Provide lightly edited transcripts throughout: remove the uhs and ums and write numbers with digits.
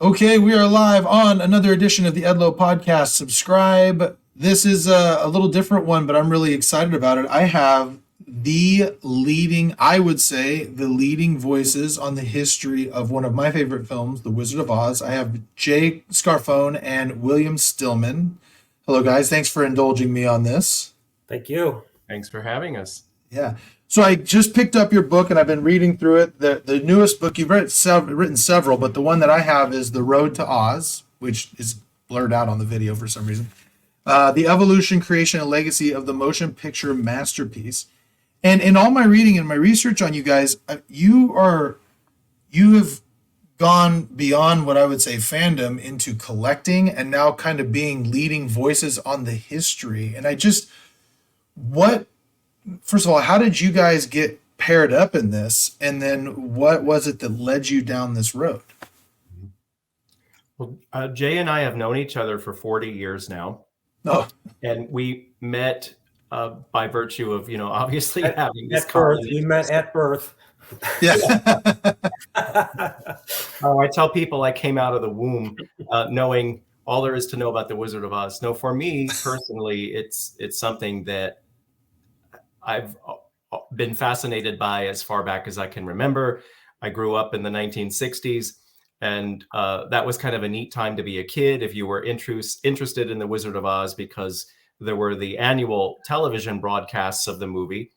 Okay, we are live on another edition of the Edlow podcast. Subscribe. This is a little different one, but I'm really excited about it. I have I would say, the leading voices on the history of one of my favorite films, The Wizard of Oz. I have Scarfone and William Stillman. Hello, guys. Thanks for indulging me on this. Thank you. Thanks for having us. Yeah. So I just picked up your book and I've been reading through it. The newest book, you've written several, but the one that I have is The Road to Oz, which is blurred out on the video for some reason. The Evolution, Creation, and Legacy of the Motion Picture Masterpiece. And in all my reading and my research on you guys, you have gone beyond what I would say fandom into collecting and now kind of being leading voices on the history. And first of all, how did you guys get paired up in this? And then what was it that led you down this road? Well, Jay and I have known each other for 40 years now. Oh. And we met by virtue of, obviously having this at birth. We met at birth. Yeah. I tell people I came out of the womb knowing all there is to know about the Wizard of Oz. No, for me personally, it's something that I've been fascinated by as far back as I can remember. I grew up in the 1960s, and that was kind of a neat time to be a kid if you were interested in the Wizard of Oz, because there were the annual television broadcasts of the movie.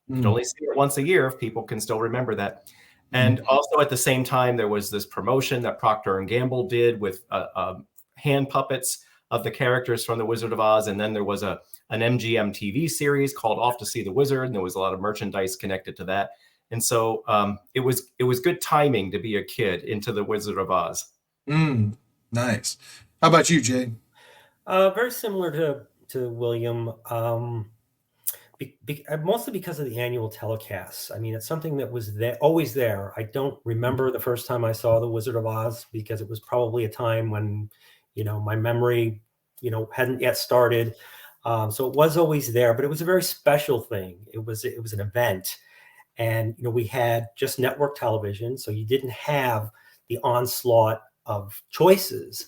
You could only see it once a year, if people can still remember that. And also at the same time, there was this promotion that Procter & Gamble did with hand puppets of the characters from the Wizard of Oz. And then there was an MGM TV series called Off to See the Wizard, and there was a lot of merchandise connected to that. And so it was good timing to be a kid into the Wizard of Oz. Nice. How about you, Jay? Very similar to William, mostly because of the annual telecasts. I mean, it's something that was always there. I don't remember the first time I saw the Wizard of Oz, because it was probably a time when, my memory, hadn't yet started. So it was always there, but it was a very special thing. It was an event. And, we had just network television, so you didn't have the onslaught of choices.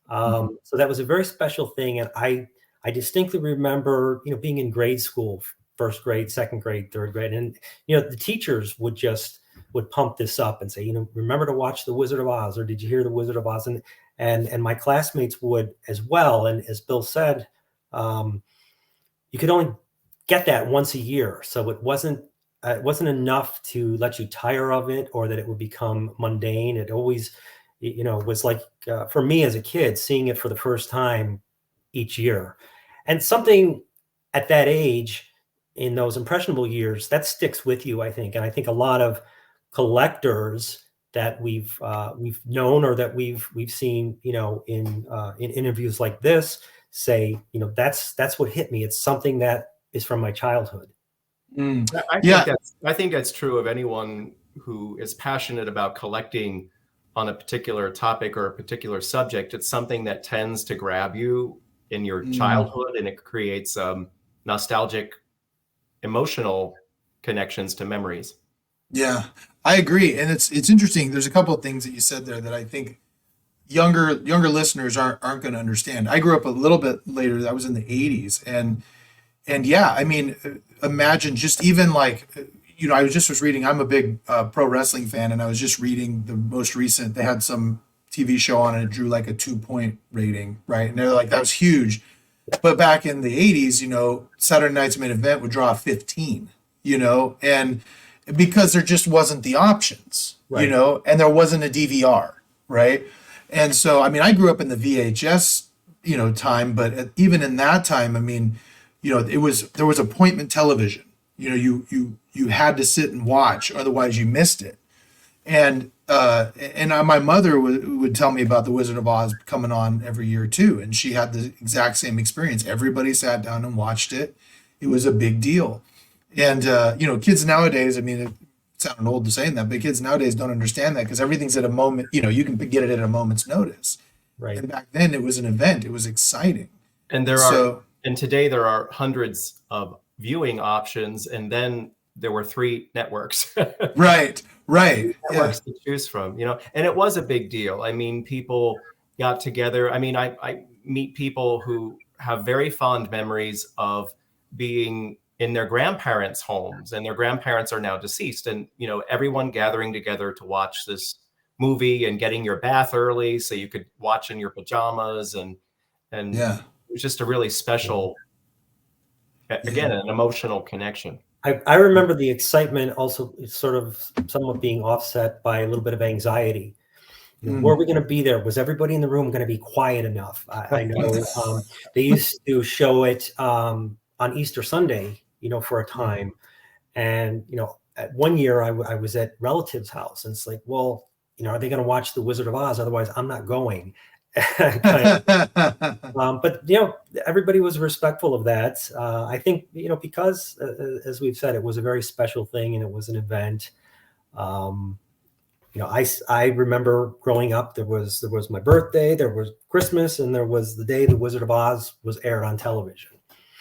So that was a very special thing. And I distinctly remember, being in grade school, first grade, second grade, third grade. And, the teachers would pump this up and say, remember to watch The Wizard of Oz, or did you hear The Wizard of Oz? And my classmates would as well. And as Bill said, you could only get that once a year. So it wasn't enough to let you tire of it, or that it would become mundane. It always, was like, for me as a kid, seeing it for the first time each year. And something at that age, in those impressionable years, that sticks with you, I think. And I think a lot of collectors that we've known, or that we've seen, in interviews like this, say, that's what hit me. It's something that is from my childhood. I think that's true of anyone who is passionate about collecting on a particular topic or a particular subject. It's something that tends to grab you in your childhood, and it creates nostalgic, emotional connections to memories. Yeah, I agree. And it's interesting. There's a couple of things that you said there that I think younger listeners aren't going to understand. I grew up a little bit later. I was in the 80s. And yeah, I mean, imagine just even like, I was reading, I'm a big pro wrestling fan, and I was just reading the most recent, they had some TV show on, and it drew like a 2-point rating, right? And they're like, that was huge. But back in the 80s, Saturday Night's Main Event would draw 15, and because there just wasn't the options, right. And there wasn't a DVR, right? And so, I mean, I grew up in the VHS, time, but even in that time, I mean, there was appointment television. You had to sit and watch, otherwise you missed it. And my mother would tell me about the Wizard of Oz coming on every year too, and she had the exact same experience. Everybody sat down and watched it. It was a big deal. And kids nowadays, I mean, it sounded old to saying that, but kids nowadays don't understand that, because everything's at a moment. You can get it at a moment's notice. Right. And back then, it was an event. It was exciting. And today there are hundreds of viewing options, and then there were 3 networks. Right. Yeah. Networks to choose from, and it was a big deal. I mean, people got together. I mean, I meet people who have very fond memories of being in their grandparents' homes, and their grandparents are now deceased, and everyone gathering together to watch this movie and getting your bath early so you could watch in your pajamas, and Yeah. it was just a really special, again, an emotional connection. I remember the excitement also sort of somewhat being offset by a little bit of anxiety. Were we going to be there? Was everybody in the room going to be quiet enough? I know they used to show it on Easter Sunday, for a time. And, at one year I was at relatives' house, and it's like, well, are they going to watch The Wizard of Oz? Otherwise, I'm not going. But everybody was respectful of that. I think because as we've said, it was a very special thing, and it was an event. I remember growing up, there was my birthday, there was Christmas, and there was the day The Wizard of Oz was aired on television.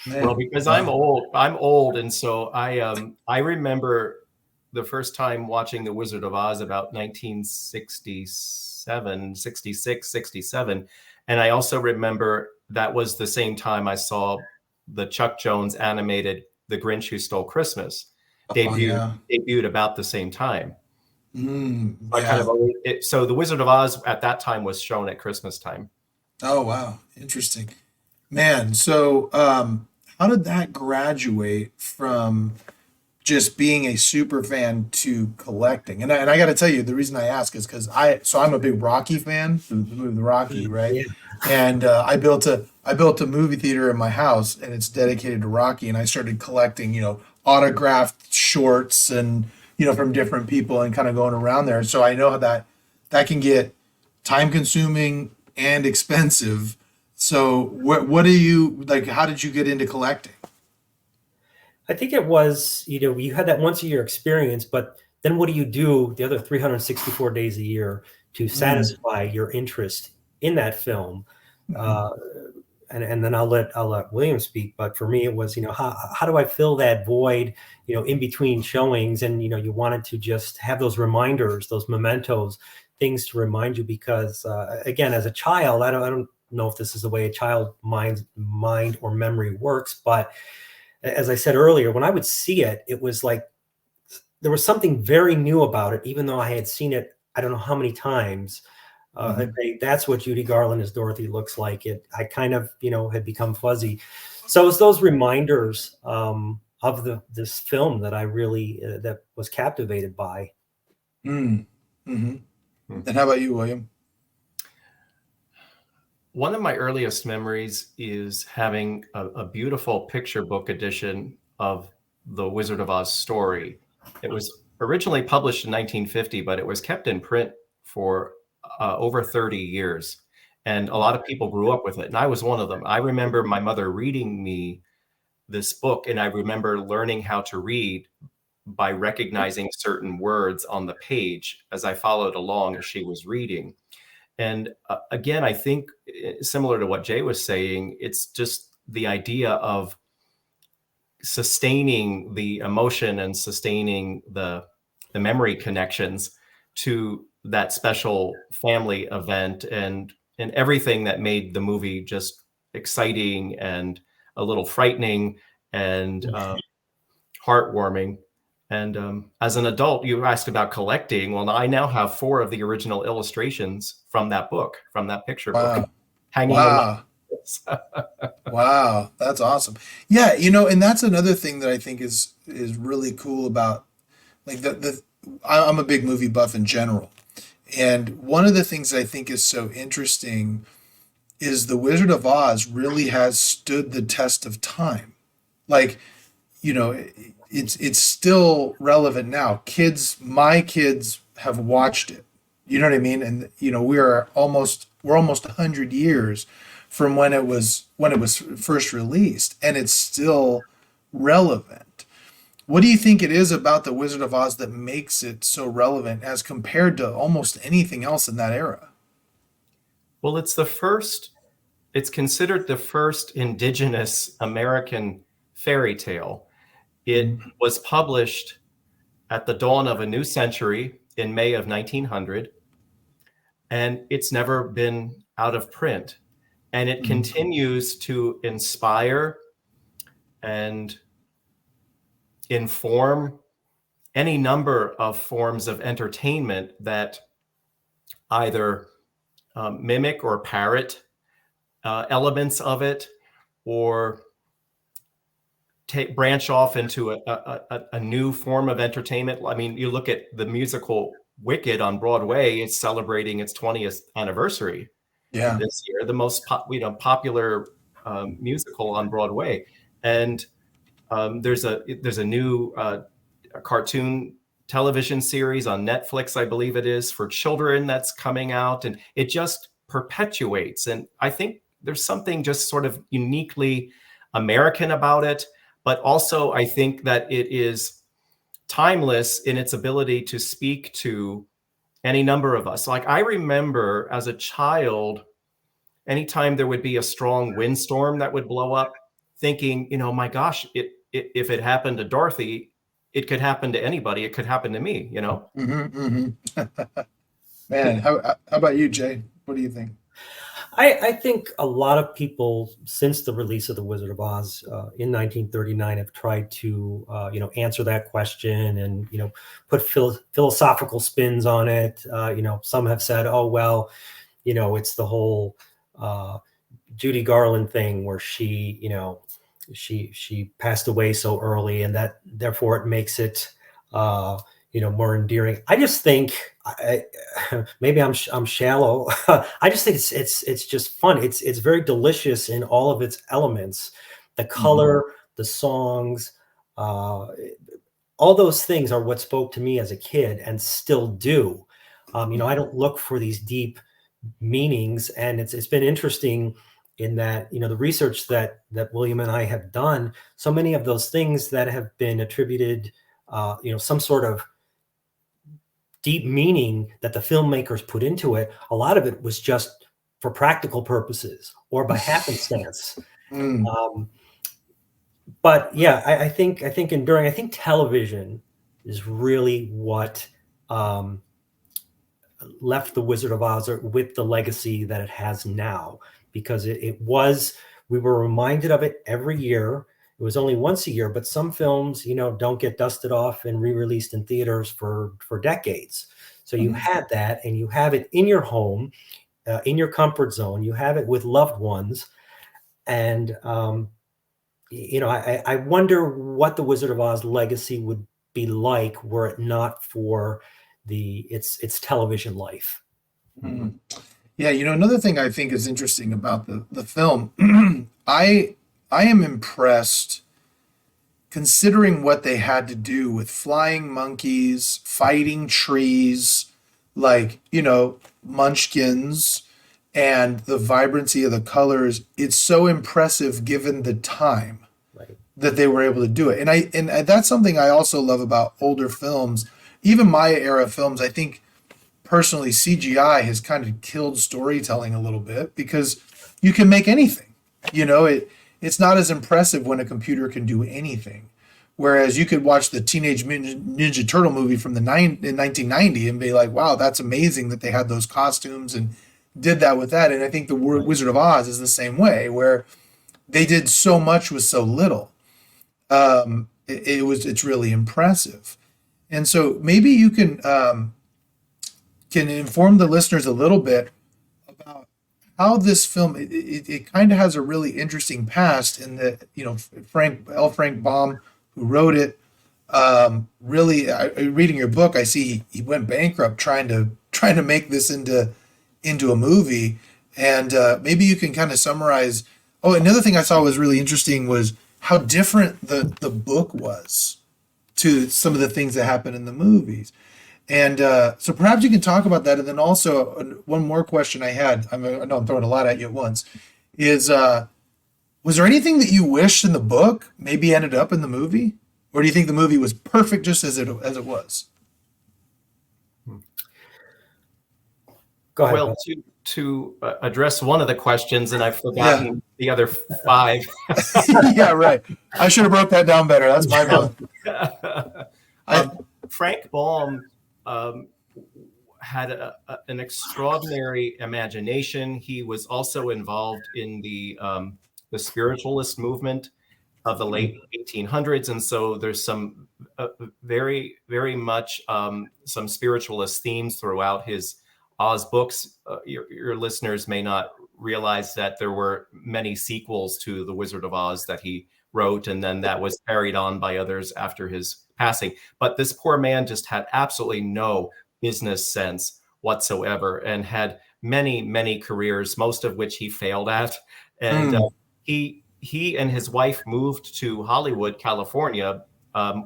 Man. Well, because I'm old, and so I remember the first time watching The Wizard of Oz about 1967, 66, 67. And I also remember that was the same time I saw the Chuck Jones animated The Grinch Who Stole Christmas debuted about the same time. So The Wizard of Oz at that time was shown at Christmas time. Oh, wow. Interesting. Man, so how did that graduate from just being a super fan to collecting? And I got to tell you, the reason I ask is because I'm a big Rocky fan, the movie Rocky, right? Yeah. And I built a movie theater in my house, and it's dedicated to Rocky. And I started collecting, autographed shorts and from different people, and kind of going around there. So I know how that can get time consuming and expensive. So what do you like? How did you get into collecting? I think it was, you had that once a year experience, but then what do you do the other 364 days a year to satisfy your interest in that film? And then I'll let William speak. But for me, it was, how do I fill that void, in between showings? And, you wanted to just have those reminders, those mementos, things to remind you, because again, as a child, I don't know if this is the way a child mind or memory works, but as I said earlier, when I would see it, it was like there was something very new about it, even though I had seen it I don't know how many times. That's what Judy Garland as Dorothy looks like. I kind of had become fuzzy. So it's those reminders of this film that I really that was captivated by. And how about you, William? One of my earliest memories is having a beautiful picture book edition of The Wizard of Oz story. It was originally published in 1950, but it was kept in print for over 30 years. And a lot of people grew up with it. And I was one of them. I remember my mother reading me this book, and I remember learning how to read by recognizing certain words on the page as I followed along as she was reading. And again, I think similar to what Jay was saying, it's just the idea of sustaining the emotion and sustaining the memory connections to that special family event, and everything that made the movie just exciting and a little frightening and heartwarming. And as an adult, you asked about collecting. Well, I now have 4 of the original illustrations from that book, from that picture book, hanging around. Wow, that's awesome. Yeah, and that's another thing that I think is really cool about, like, I'm a big movie buff in general. And one of the things that I think is so interesting is The Wizard of Oz really has stood the test of time. Like, it's still relevant now. My kids have watched it. You know what I mean? And we're almost 100 years from when it was first released, and it's still relevant. What do you think it is about The Wizard of Oz that makes it so relevant as compared to almost anything else in that era? Well, it's considered the first indigenous American fairy tale. It was published at the dawn of a new century in May of 1900, and it's never been out of print. And it continues to inspire and inform any number of forms of entertainment that either mimic or parrot elements of it, or branch off into a new form of entertainment. I mean, you look at the musical Wicked on Broadway, it's celebrating its 20th anniversary this year, the most popular musical on Broadway. And there's a new cartoon television series on Netflix, I believe it is, for children that's coming out, and it just perpetuates. And I think there's something just sort of uniquely American about it, but also I think that it is timeless in its ability to speak to any number of us. Like, I remember as a child, anytime there would be a strong windstorm that would blow up, thinking, my gosh, if it happened to Dorothy, it could happen to anybody. It could happen to me, Man, how about you, Jay? What do you think? I think a lot of people, since the release of The Wizard of Oz in 1939, have tried to, answer that question and, put philosophical spins on it. Some have said, oh, well, it's the whole Judy Garland thing where she passed away so early, and that therefore it makes it, more endearing. I just think, maybe I'm shallow. I just think it's just fun. It's very delicious in all of its elements. The color, the songs, all those things are what spoke to me as a kid and still do. I don't look for these deep meanings, and it's been interesting in that, the research that William and I have done, so many of those things that have been attributed, some sort of deep meaning that the filmmakers put into it, a lot of it was just for practical purposes or by happenstance. But yeah, I think enduring. I think television is really what left The Wizard of Oz with the legacy that it has now, because we were reminded of it every year. It was only once a year, but some films, don't get dusted off and re-released in theaters for decades. So you had that, and you have it in your home, in your comfort zone. You have it with loved ones. And, I wonder what The Wizard of Oz legacy would be like were it not for its television life. Yeah, another thing I think is interesting about the film, I am impressed considering what they had to do with flying monkeys, fighting trees, like, munchkins, and the vibrancy of the colors. It's so impressive given the time that they were able to do it. And that's something I also love about older films, even my era films. I think personally CGI has kind of killed storytelling a little bit, because you can make anything. It's not as impressive when a computer can do anything. Whereas you could watch the Teenage Mutant Ninja Turtle movie in 1990 and be like, wow, that's amazing that they had those costumes and did that with that. And I think the Wizard of Oz is the same way, where they did so much with so little. It's really impressive. And so maybe you can inform the listeners a little bit about how this film, it kind of has a really interesting past in that, Frank Baum, who wrote it, really, reading your book, I see he went bankrupt trying to make this into a movie. And maybe you can kind of summarize. Oh, another thing I saw was really interesting was how different the book was to some of the things that happen in the movies. And so perhaps you can talk about that. And then also one more question I had, I know I'm throwing a lot at you at once, is was there anything that you wished in the book maybe ended up in the movie? Or do you think the movie was perfect just as it was? Go ahead. Well, to address one of the questions, and I've forgotten the other 5. Yeah, right. I should have broke that down better. That's my bad. Frank Baum had an extraordinary imagination. He was also involved in the spiritualist movement of the late 1800s, and so there's some very, very much some spiritualist themes throughout his Oz books. Your listeners may not realize that there were many sequels to The Wizard of Oz that he wrote, and then that was carried on by others after his passing. But this poor man just had absolutely no business sense whatsoever, and had many, many careers, most of which he failed at. And he and his wife moved to Hollywood, California,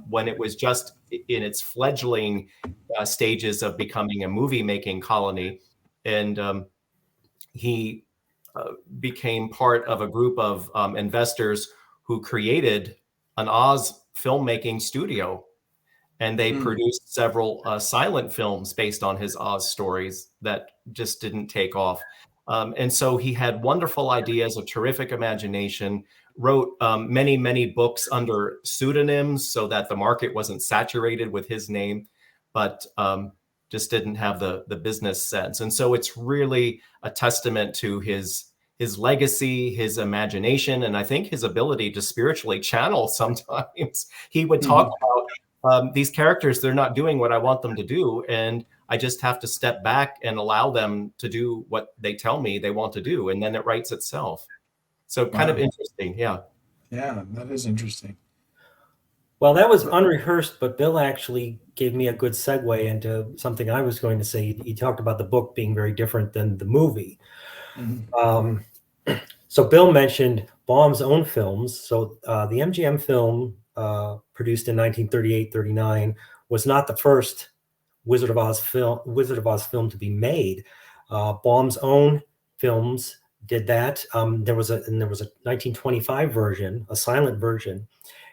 when it was just in its fledgling stages of becoming a movie-making colony. And he became part of a group of investors who created an Oz filmmaking studio. And they produced several silent films based on his Oz stories that just didn't take off. And so he had wonderful ideas, a terrific imagination, wrote many, many books under pseudonyms so that the market wasn't saturated with his name, but just didn't have the business sense. And so it's really a testament to his legacy, his imagination, and I think his ability to spiritually channel sometimes. He would talk about these characters, they're not doing what I want them to do, and I just have to step back and allow them to do what they tell me they want to do, and then it writes itself. So kind of interesting, yeah. Yeah, that is interesting. Well, that was unrehearsed, but Bill actually gave me a good segue into something I was going to say. He talked about the book being very different than the movie. So Bill mentioned Baum's own films. So the MGM film produced in 1938-39 was not the first Wizard of Oz film to be made. Baum's own films did that. There was a 1925 version, a silent version.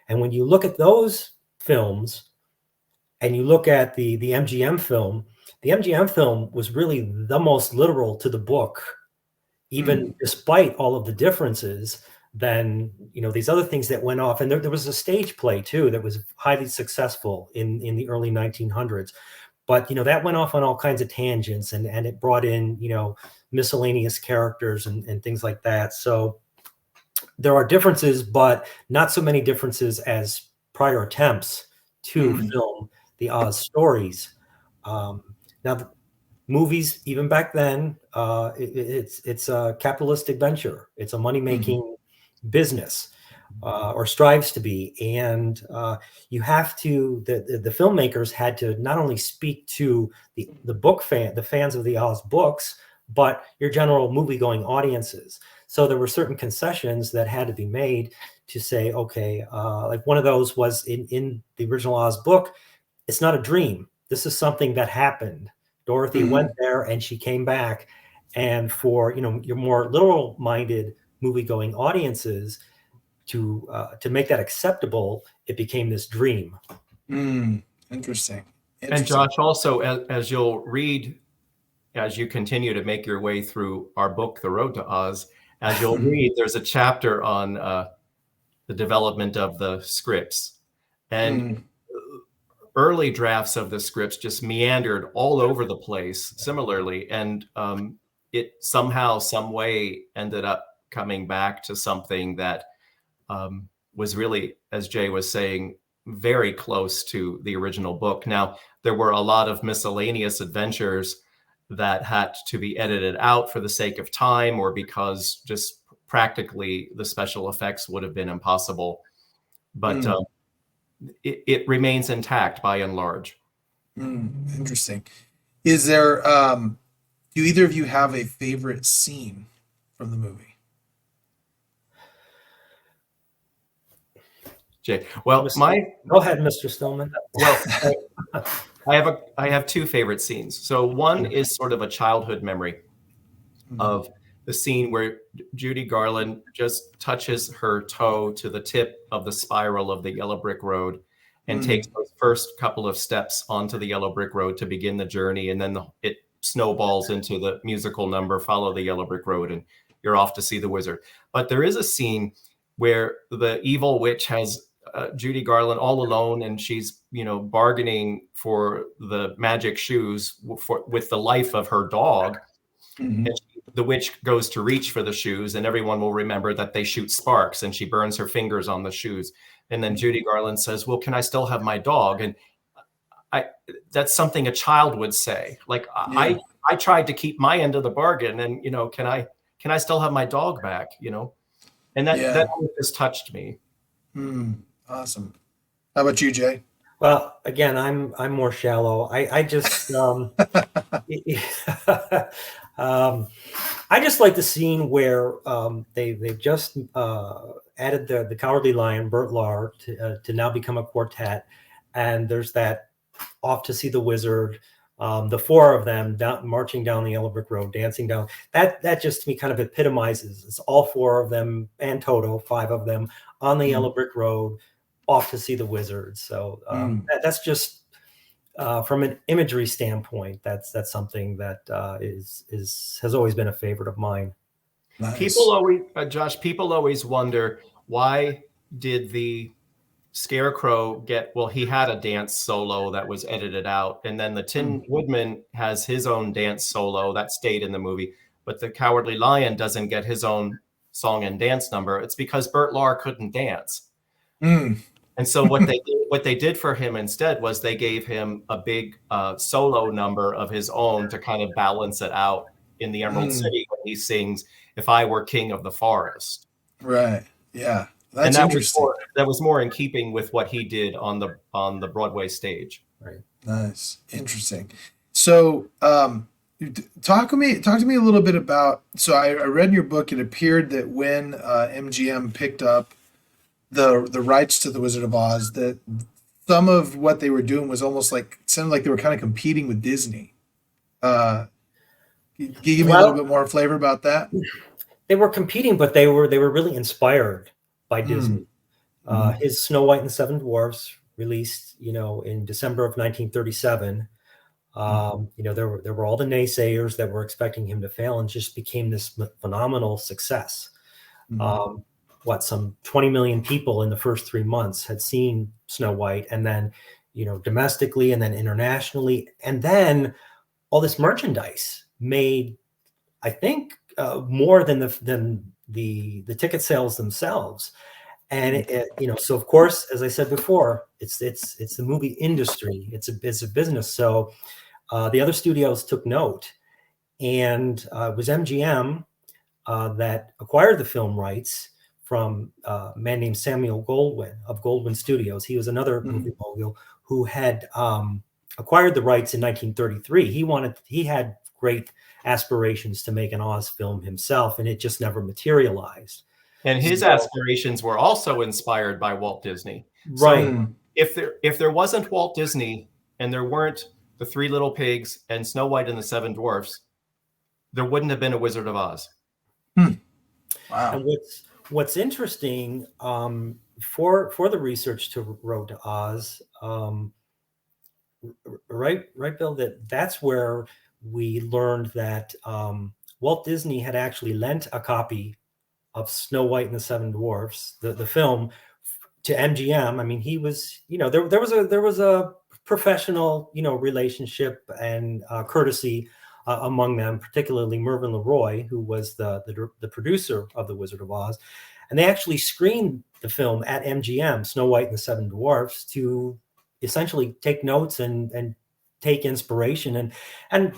And when you look at those films and you look at the MGM film, the MGM film was really the most literal to the book, even despite all of the differences than, these other things that went off. And there was a stage play too that was highly successful in the early 1900s. But, that went off on all kinds of tangents, and it brought in, miscellaneous characters and things like that. So there are differences, but not so many differences as prior attempts to film the Oz stories. Now, the movies, even back then, it's a capitalistic venture. It's a money-making business, or strives to be. And you have to, the filmmakers had to not only speak to the fans of the Oz books, but your general movie-going audiences. So there were certain concessions that had to be made to say, okay, like one of those was in the original Oz book, it's not a dream. This is something that happened. Dorothy went there and she came back. And for, your more literal-minded movie-going audiences, to make that acceptable, it became this dream. Interesting. And Josh, also, as you'll read, as you continue to make your way through our book, The Road to Oz, as you'll read, there's a chapter on the development of the scripts. And early drafts of the scripts just meandered all over the place similarly. And it somehow, some way ended up coming back to something that was really, as Jay was saying, very close to the original book. Now, there were a lot of miscellaneous adventures that had to be edited out for the sake of time, or because just practically the special effects would have been impossible. But it remains intact by and large. Interesting. Is there, do either of you have a favorite scene from the movie? Jay, well, go ahead, Mr. Stillman. Well, I have two favorite scenes. So one is sort of a childhood memory of the scene where Judy Garland just touches her toe to the tip of the spiral of the yellow brick road and takes those first couple of steps onto the yellow brick road to begin the journey. And then snowballs into the musical number, Follow the Yellow Brick Road, and you're off to see the wizard. But there is a scene where the evil witch has Judy Garland all alone, and she's, bargaining for the magic shoes with the life of her dog. Mhm. And the witch goes to reach for the shoes, and everyone will remember that they shoot sparks, and she burns her fingers on the shoes. And then Judy Garland says, "Well, can I still have my dog?" And that's something a child would say. Like, Yeah. I tried to keep my end of the bargain, and can I still have my dog back? And that just touched me. Awesome. How about you, Jay? Well, again, I'm more shallow. I just I just like the scene where they've just added the Cowardly Lion, Bert Lahr, to now become a quartet, and there's that Off to See the Wizard. The four of them marching down the Yellow Brick Road, dancing down. That just to me kind of epitomizes. It's all four of them and Toto, five of them on the Yellow Brick Road, off to see the wizard. So that's just from an imagery standpoint. That's something that has always been a favorite of mine. Nice. People always, Josh. People always wonder, why did the Scarecrow get? Well, he had a dance solo that was edited out, and then the Tin Woodman has his own dance solo that stayed in the movie, but the Cowardly Lion doesn't get his own song and dance number. It's because Bert Lahr couldn't dance. And so what they did for him instead was they gave him a big solo number of his own to kind of balance it out in the Emerald City when he sings "If I Were King of the Forest." Right. Yeah. That's and that interesting. Was more in keeping with what he did on the Broadway stage. Right. Nice. Interesting. So, talk to me a little bit about. So, I read in your book. It appeared that when MGM picked up the rights to the Wizard of Oz, that some of what they were doing was almost like, it sounded like they were kind of competing with Disney. Can you give me a little bit more flavor about that? They were competing, but they were really inspired by Disney. His Snow White and the Seven Dwarfs, released in December of 1937. There were all the naysayers that were expecting him to fail, and just became this phenomenal success. Some 20 million people in the first 3 months had seen Snow White, and then domestically, and then internationally, and then all this merchandise made, I think, more than the ticket sales themselves. And so of course, as I said before, it's the movie industry. It's a business. So the other studios took note, and it was MGM that acquired the film rights from a man named Samuel Goldwyn of Goldwyn Studios. He was another movie mogul who had acquired the rights in 1933. He had great aspirations to make an Oz film himself, and it just never materialized. And his aspirations were also inspired by Walt Disney. Right. So if there wasn't Walt Disney, and there weren't the Three Little Pigs and Snow White and the Seven Dwarfs, there wouldn't have been a Wizard of Oz. Wow. And what's interesting for the research to Road to Oz, right, Bill, that's where we learned that Walt Disney had actually lent a copy of Snow White and the Seven Dwarfs, the film, to MGM. I mean, he was, there was a professional, relationship and courtesy among them, particularly Mervyn LeRoy, who was the producer of The Wizard of Oz. And they actually screened the film at MGM, Snow White and the Seven Dwarfs, to essentially take notes and take inspiration. And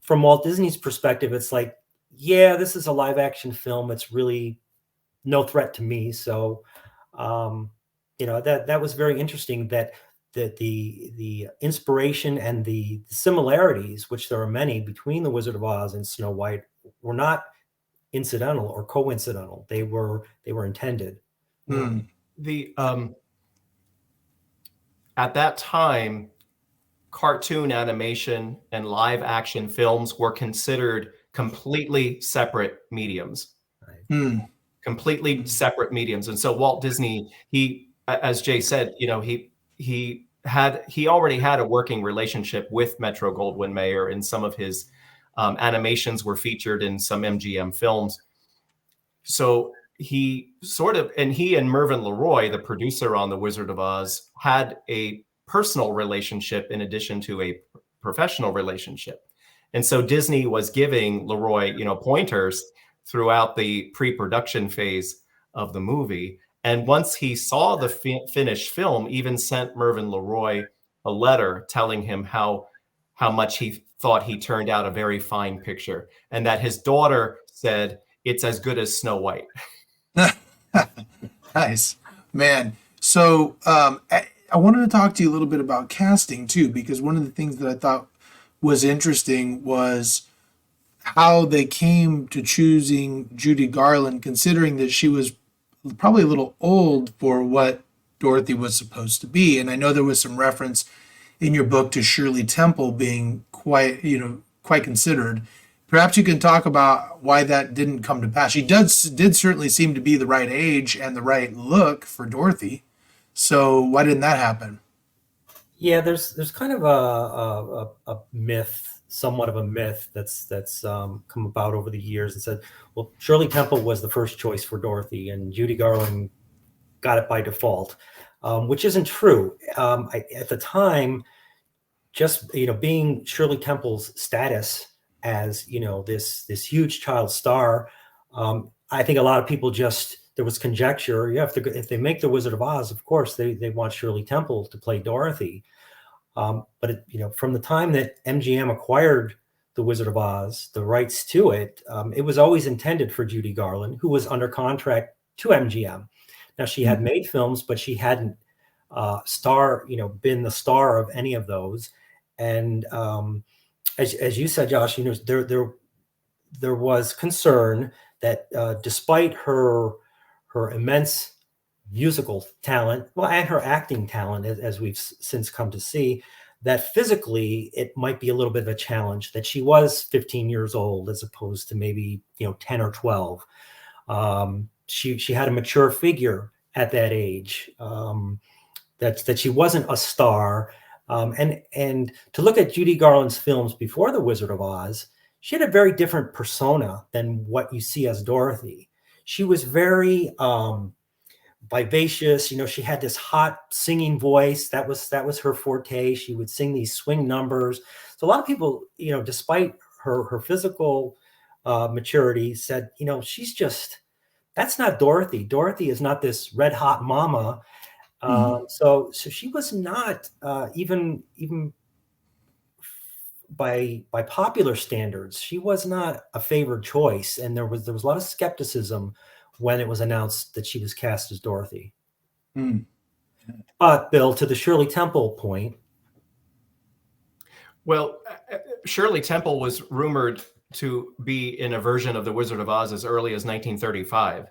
from Walt Disney's perspective, it's like, yeah, this is a live action film. It's really no threat to me. So, that was very interesting, that the inspiration and the similarities, which there are many, between The Wizard of Oz and Snow White, were not incidental or coincidental. They were intended. At that time, cartoon animation and live action films were considered completely separate mediums. Completely separate mediums. And so Walt Disney, he, as Jay said, he he already had a working relationship with Metro-Goldwyn-Mayer, and some of his animations were featured in some MGM films. So he and Mervyn LeRoy, the producer on The Wizard of Oz, had a personal relationship in addition to a professional relationship. And so Disney was giving LeRoy, pointers throughout the pre-production phase of the movie. And once he saw the finished film, even sent Mervyn LeRoy a letter telling him how much he thought he turned out a very fine picture, and that his daughter said, "It's as good as Snow White." Nice, man. So I wanted to talk to you a little bit about casting too, because one of the things that I thought was interesting was how they came to choosing Judy Garland, considering that she was probably a little old for what Dorothy was supposed to be. And I know there was some reference in your book to Shirley Temple being quite considered. Perhaps you can talk about why that didn't come to pass. She did certainly seem to be the right age and the right look for Dorothy. So why didn't that happen? Yeah, there's kind of a myth, somewhat of a myth that's come about over the years and said, well, Shirley Temple was the first choice for Dorothy, and Judy Garland got it by default, which isn't true. At the time, just being Shirley Temple's status as this huge child star, I think a lot of people there was conjecture. Yeah, if they make The Wizard of Oz, of course they want Shirley Temple to play Dorothy. But from the time that MGM acquired The Wizard of Oz, the rights to it, it was always intended for Judy Garland, who was under contract to MGM. Now, she had made films, but she hadn't been the star of any of those. And as you said, Josh, there was concern that despite her immense musical talent, and her acting talent, as we've since come to see, that physically it might be a little bit of a challenge, that she was 15 years old as opposed to maybe 10 or 12. She had a mature figure at that age, that she wasn't a star. And to look at Judy Garland's films before The Wizard of Oz, she had a very different persona than what you see as Dorothy. She was very vivacious. She had this hot singing voice. That was her forte. She would sing these swing numbers. So a lot of people, despite her physical maturity, said, that's not Dorothy. Dorothy is not this red hot mama. So she was not even by popular standards, she was not a favored choice, and there was a lot of skepticism when it was announced that she was cast as Dorothy. But Bill, to the Shirley Temple point. Well, Shirley Temple was rumored to be in a version of The Wizard of Oz as early as 1935.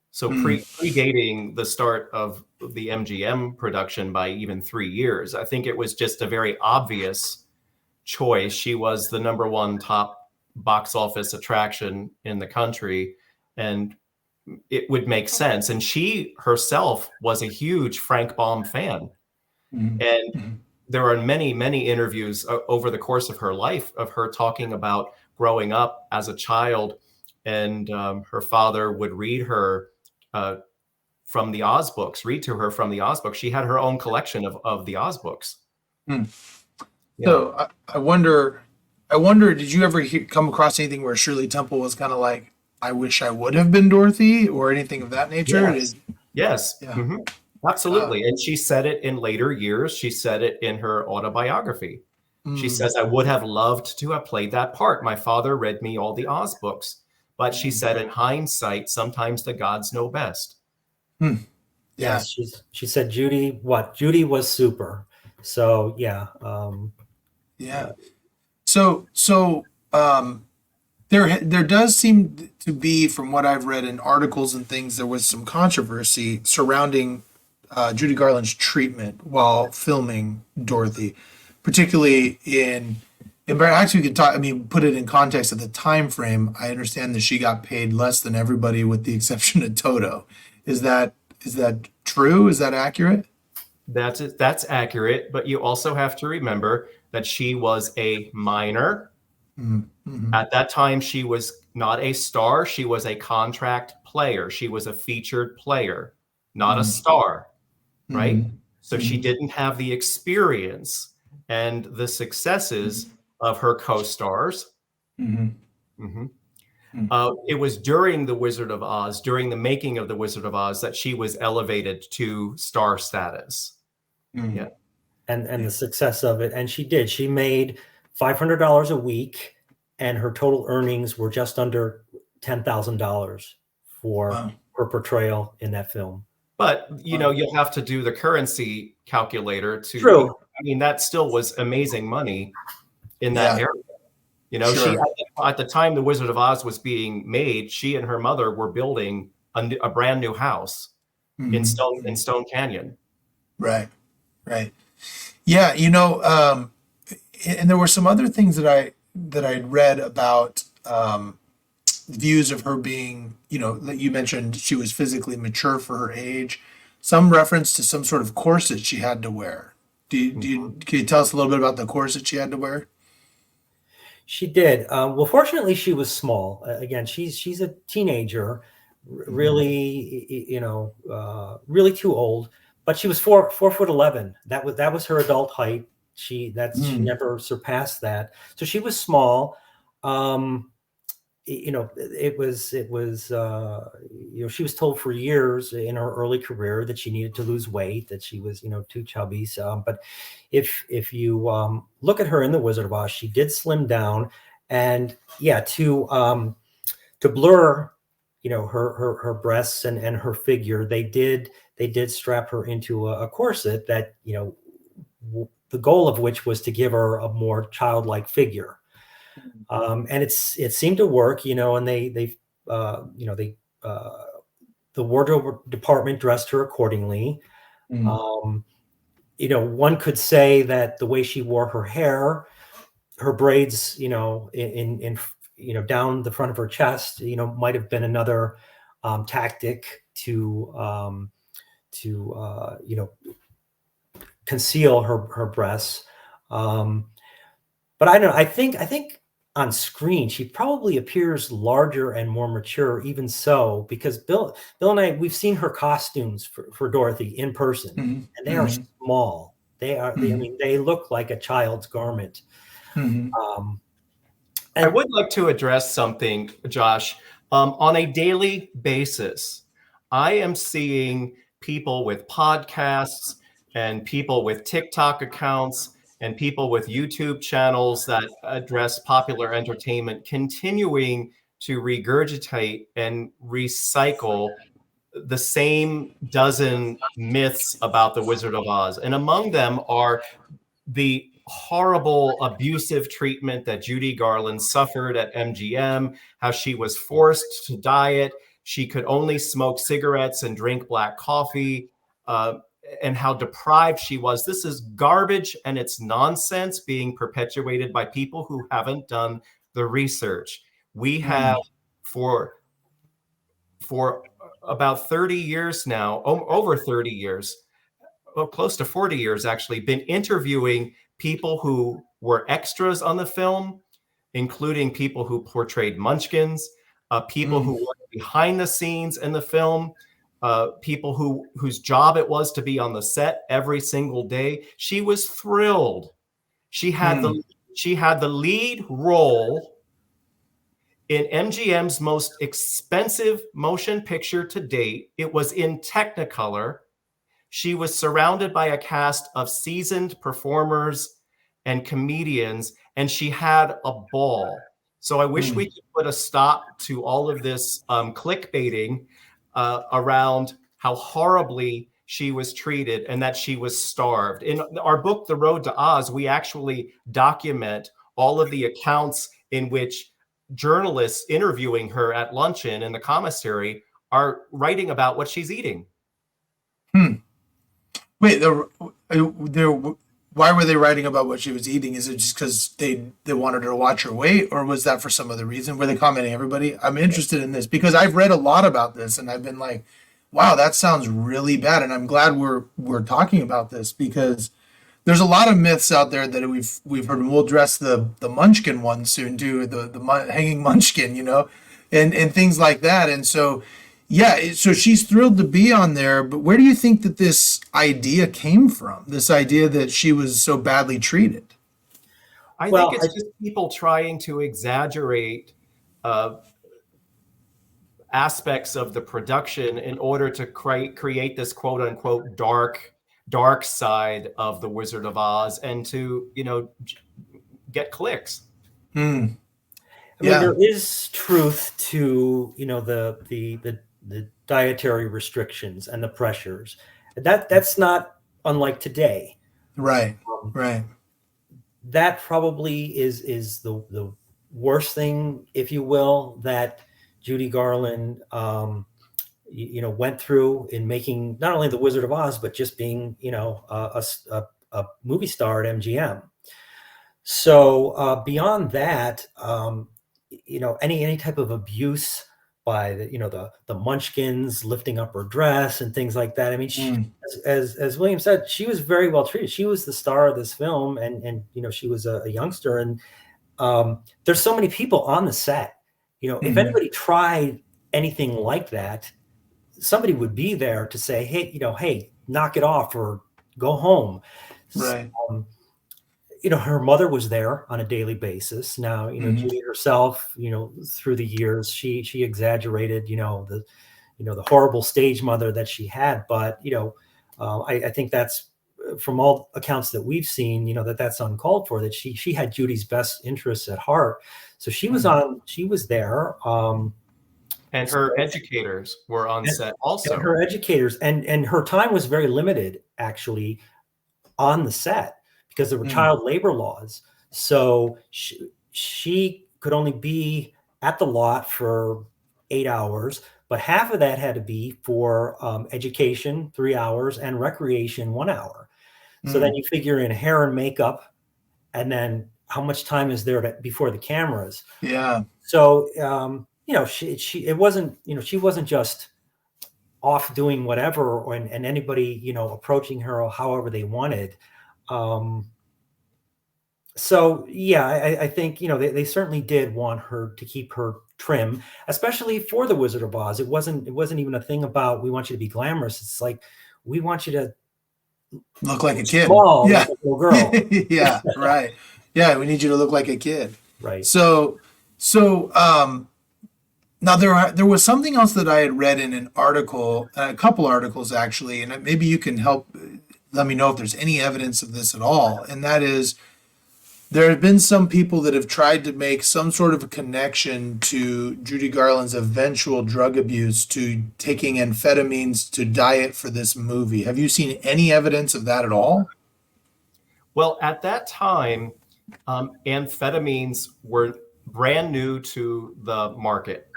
So predating the start of the MGM production by even 3 years. I think it was just a very obvious choice. She was the #1 top box office attraction in the country, and it would make sense. And she herself was a huge Frank Baum fan. And there are many, many interviews over the course of her life of her talking about growing up as a child, and her father would read to her from the Oz books. She had her own collection of the Oz books. Yeah. So I wonder, did you ever come across anything where Shirley Temple was kind of like, I wish I would have been Dorothy, or anything of that nature? Yes. Yeah. Absolutely. And she said it in later years. She said it in her autobiography. She says, I would have loved to have played that part. My father read me all the Oz books. But she said, in hindsight, sometimes the gods know best. Yeah. Yes, she said Judy was super. So yeah. Yeah. So there does seem to be, from what I've read in articles and things, there was some controversy surrounding Judy Garland's treatment while filming Dorothy, particularly and actually we could talk, put it in context of the time frame. I understand that she got paid less than everybody with the exception of Toto. Is that true? Is that accurate? That's accurate, but you also have to remember that she was a minor. Mm-hmm. At that time, she was not a star. She was a contract player. She was a featured player, not a star, right? Mm-hmm. So she didn't have the experience and the successes of her co-stars. Mm-hmm. Mhm. It was during The Wizard of Oz, during the making of The Wizard of Oz, that she was elevated to star status. Mm-hmm. Yeah. And the success of it. And she made $500 a week, and her total earnings were just under $10,000 for her portrayal in that film. But, you'll have to do the currency calculator to, True. I mean, that still was amazing money in that era. Sure. She, at the time The Wizard of Oz was being made, she and her mother were building a brand new house in Stone Canyon. Right. Yeah. And there were some other things that I'd read about, views of her being, that you mentioned she was physically mature for her age, some reference to some sort of corset she had to wear. Can you tell us a little bit about the corset she had to wear? She did. Well, fortunately, she was small. Again, she's a teenager, really, really too old. But she was 4'11". That was her adult height. She never surpassed that. So she was small. It was she was told for years in her early career that she needed to lose weight, that she was too chubby. So, but if you look at her in The Wizard of Oz, she did slim down, and to blur her breasts and her figure, they did strap her into a corset that the goal of which was to give her a more childlike figure. And it seemed to work, and the wardrobe department dressed her accordingly. One could say that the way she wore her hair, her braids, in down the front of her chest, might have been another tactic to conceal her breasts. But I don't know. I think on screen she probably appears larger and more mature, even so, because Bill and I, we've seen her costumes for Dorothy in person, and they are small. They are. They look like a child's garment. I would like to address something, Josh. On a daily basis, I am seeing people with podcasts and people with TikTok accounts and people with YouTube channels that address popular entertainment continuing to regurgitate and recycle the same dozen myths about the Wizard of Oz. And among them are the horrible abusive treatment that Judy Garland suffered at MGM, how she was forced to diet, she could only smoke cigarettes and drink black coffee, and how deprived she was. This is garbage, and it's nonsense being perpetuated by people who haven't done the research. We have for about 30 years now, over 30 years, well, close to 40 years actually, been interviewing people who were extras on the film, including people who portrayed Munchkins, people who were behind the scenes in the film, people whose job it was to be on the set every single day. She was thrilled. She had the lead role in MGM's most expensive motion picture to date. It was in Technicolor. She was surrounded by a cast of seasoned performers and comedians, and she had a ball. So I wish we could put a stop to all of this clickbaiting around how horribly she was treated and that she was starved. In our book, The Road to Oz, we actually document all of the accounts in which journalists interviewing her at luncheon in the commissary are writing about what she's eating. Wait, why were they writing about what she was eating? Is it just because they wanted her to watch her weight, or was that for some other reason? Were they commenting everybody? I'm interested in this because I've read a lot about this, and I've been like, wow, that sounds really bad. And I'm glad we're talking about this, because there's a lot of myths out there that we've heard, and we'll address the Munchkin one soon too, the hanging Munchkin, and things like that. And so, yeah, so she's thrilled to be on there. But where do you think that this idea came from? This idea that she was so badly treated? I Well, think it's just people trying to exaggerate aspects of the production in order to create this quote unquote dark side of the Wizard of Oz, and to get clicks. Hmm. I mean, Yeah. there is truth to the dietary restrictions and the pressures. That's not unlike today. Right. Right. That probably is the worst thing, if you will, that Judy Garland went through in making not only the Wizard of Oz, but just being a movie star at MGM. So beyond that, any type of abuse by the Munchkins lifting up her dress and things like that. I mean, as William said, she was very well treated. She was the star of this film, and she was a youngster. And there's so many people on the set. If anybody tried anything like that, somebody would be there to say, hey, knock it off or go home. Right. Her mother was there on a daily basis. Now, Judy herself, through the years, she exaggerated, the horrible stage mother that she had. But, I think that's, from all accounts that we've seen, that's uncalled for, that she had Judy's best interests at heart. So she was there. And her educators were on set also. And her educators, and her time was very limited, actually, on the set, because there were child labor laws. So she could only be at the lot for 8 hours, but half of that had to be for education, 3 hours, and recreation, 1 hour. So then you figure in hair and makeup, and then how much time is there before the cameras? Yeah. So she wasn't just off doing whatever, and anybody approaching her however they wanted. So yeah, I think they certainly did want her to keep her trim, especially for the Wizard of Oz. It wasn't even a thing about, we want you to be glamorous. It's like, we want you to look like a kid. Small, Yeah. like a little girl. Yeah. Right. Yeah. We need you to look like a kid. Right. So now there was something else that I had read in an article, a couple articles actually, and maybe you can help let me know if there's any evidence of this at all. And that is, there have been some people that have tried to make some sort of a connection to Judy Garland's eventual drug abuse to taking amphetamines to diet for this movie. Have you seen any evidence of that at all? Well, at that time, amphetamines were brand new to the market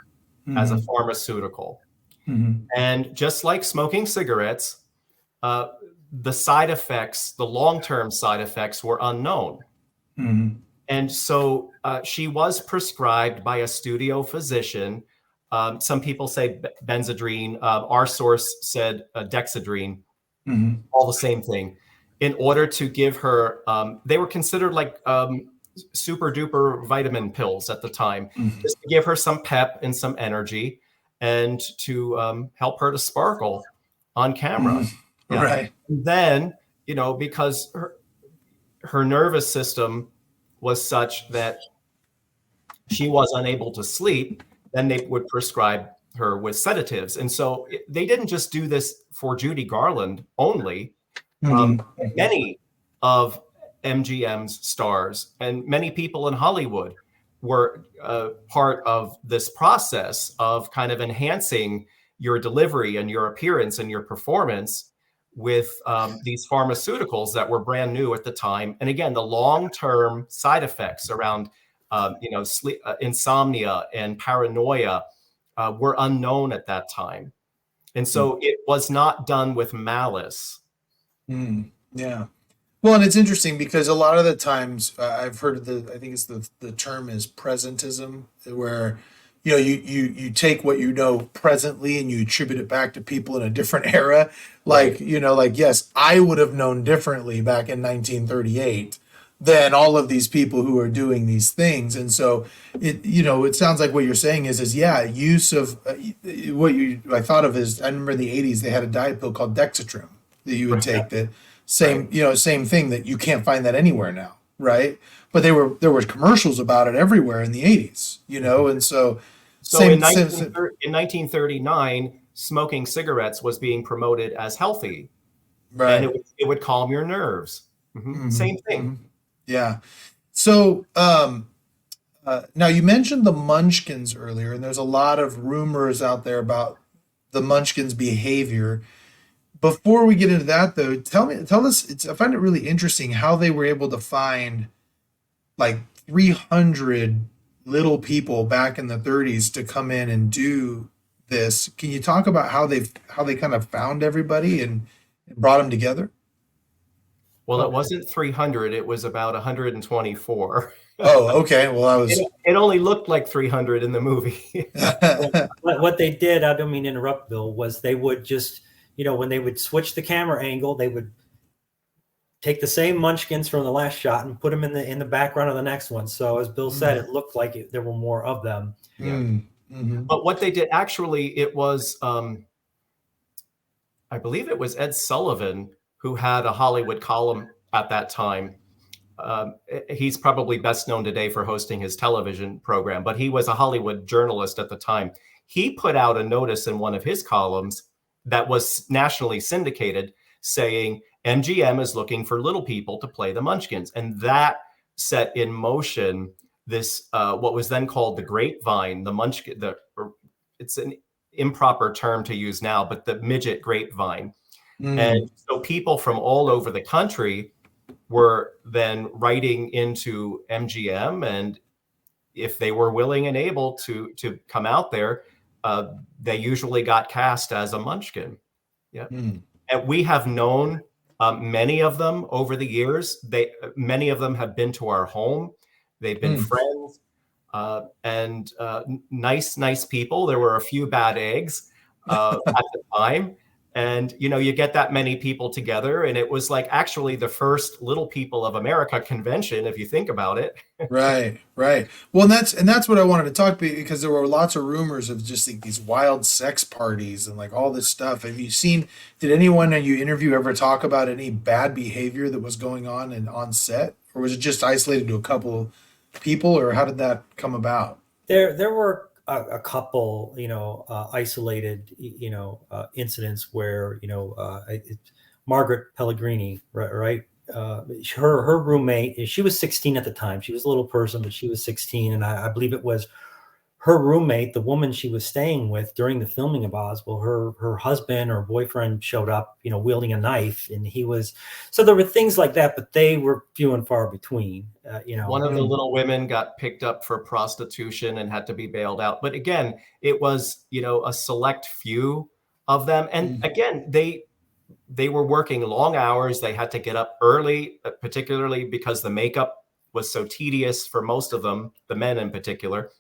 as a pharmaceutical. And just like smoking cigarettes, the side effects, the long-term side effects, were unknown. And so she was prescribed by a studio physician. Some people say benzedrine. Our source said dexedrine, all the same thing, in order to give her, they were considered like super duper vitamin pills at the time, just to give her some pep and some energy, and to help her to sparkle on camera. Yeah. Right. And then, because her nervous system was such that she was unable to sleep, then they would prescribe her with sedatives. And so they didn't just do this for Judy Garland only. Many of MGM's stars and many people in Hollywood were part of this process of kind of enhancing your delivery and your appearance and your performance with these pharmaceuticals that were brand new at the time. And again, the long-term side effects around, sleep, insomnia and paranoia were unknown at that time. And so it was not done with malice. Yeah. Well, and it's interesting because a lot of the times I've heard I think it's the term is presentism, where you know, you take what you know presently and you attribute it back to people in a different era. Like, Right. you know, like, yes, I would have known differently back in 1938 than all of these people who are doing these things. And so it, you know, it sounds like what you're saying is yeah, use of I thought of is, I remember in the 80s, they had a diet pill called Dexatrim that you would take that same, Right. you know, same thing that you can't find that anywhere now. Right. But there were commercials about it everywhere in the 80s, you know, and so So in same 1939, smoking cigarettes was being promoted as healthy, and right. it would calm your nerves. Hmm. Same thing. Hmm. Yeah. So now you mentioned the Munchkins earlier, and there's a lot of rumors out there about the Munchkins' behavior. Before we get into that, though, tell us. I find it really interesting how they were able to find like 300 little people back in the 30s to come in and do this. Can you talk about how they kind of found everybody and brought them together? Well, it Well, wasn't 300, it was about 124. Oh, okay. Well, I was. It only looked like 300 in the movie. well, what they did, I don't mean to interrupt, Bill, was they would just, when they would switch the camera angle, they would take the same munchkins from the last shot and put them in the background of the next one. So as Bill said, it looked like there were more of them. Yeah. Mm-hmm. But what they did, actually, it was, I believe it was Ed Sullivan who had a Hollywood column at that time. He's probably best known today for hosting his television program, but he was a Hollywood journalist at the time. He put out a notice in one of his columns that was nationally syndicated saying MGM is looking for little people to play the Munchkins. And that set in motion this, what was then called the grapevine, the Munchkin, it's an improper term to use now, but the midget grapevine. And so people from all over the country were then writing into MGM, and if they were willing and able to come out there, they usually got cast as a Munchkin. Yeah, and we have known many of them over the years. Many of them have been to our home. They've been friends and nice people. There were a few bad eggs at the time. And, you get that many people together. And it was like actually the first Little People of America convention, if you think about it. Right, right. Well, and that's what I wanted to talk about, because there were lots of rumors of just like these wild sex parties and like all this stuff. Did anyone that you interview ever talk about any bad behavior that was going on on set? Or was it just isolated to a couple people, or how did that come about? There were a couple, isolated, incidents where, Margaret Pellegrini, right? Her roommate, she was 16 at the time. She was a little person, but she was 16. And I believe it was her roommate, the woman she was staying with during the filming of Oz. Well, her husband or boyfriend showed up, wielding a knife, and so there were things like that, but they were few and far between. One of the little women got picked up for prostitution and had to be bailed out. But again, it was, a select few of them. And again, they were working long hours. They had to get up early, particularly because the makeup was so tedious for most of them, the men in particular.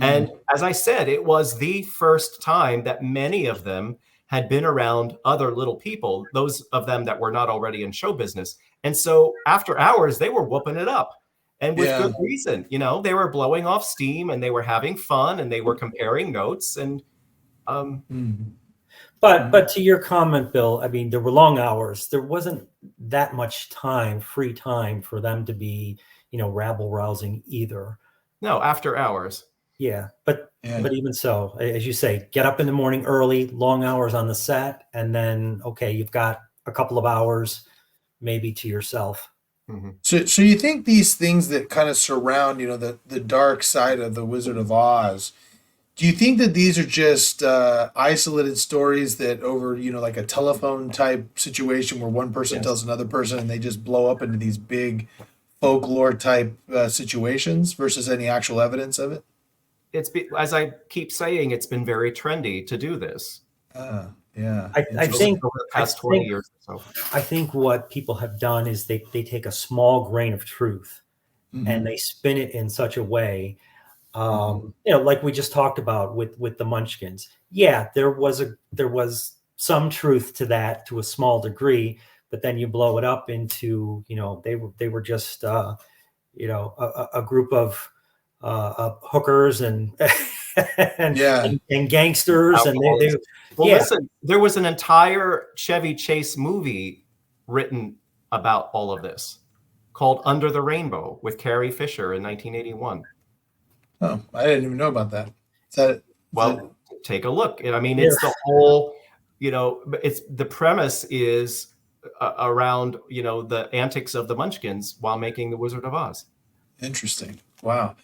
And as I said, it was the first time that many of them had been around other little people, those of them that were not already in show business. And so after hours, they were whooping it up. And with good reason, they were blowing off steam and they were having fun and they were comparing notes. And But to your comment, Bill, I mean, there were long hours. There wasn't that much free time for them to be, rabble rousing either. No, after hours. Yeah, but even so, as you say, get up in the morning early, long hours on the set, and then okay, you've got a couple of hours maybe to yourself. So you think these things that kind of surround, the dark side of the Wizard of Oz, do you think that these are just isolated stories that over, like a telephone type situation where one person tells another person and they just blow up into these big folklore type situations versus any actual evidence of it? As I keep saying, it's been very trendy to do this. Yeah. I think over the past 20 years or so. I think what people have done is they take a small grain of truth and they spin it in such a way. Like we just talked about with the Munchkins. Yeah, there was some truth to that to a small degree, but then you blow it up into, they were just a group of hookers and Yeah. and gangsters, and they Well, yeah. listen, there was an entire Chevy Chase movie written about all of this called Under the Rainbow with Carrie Fisher in 1981. Oh, I didn't even know about that. Is that Well, take a look. I mean, Yeah. it's the whole, it's the premise is around, the antics of the Munchkins while making The Wizard of Oz. interesting? Wow.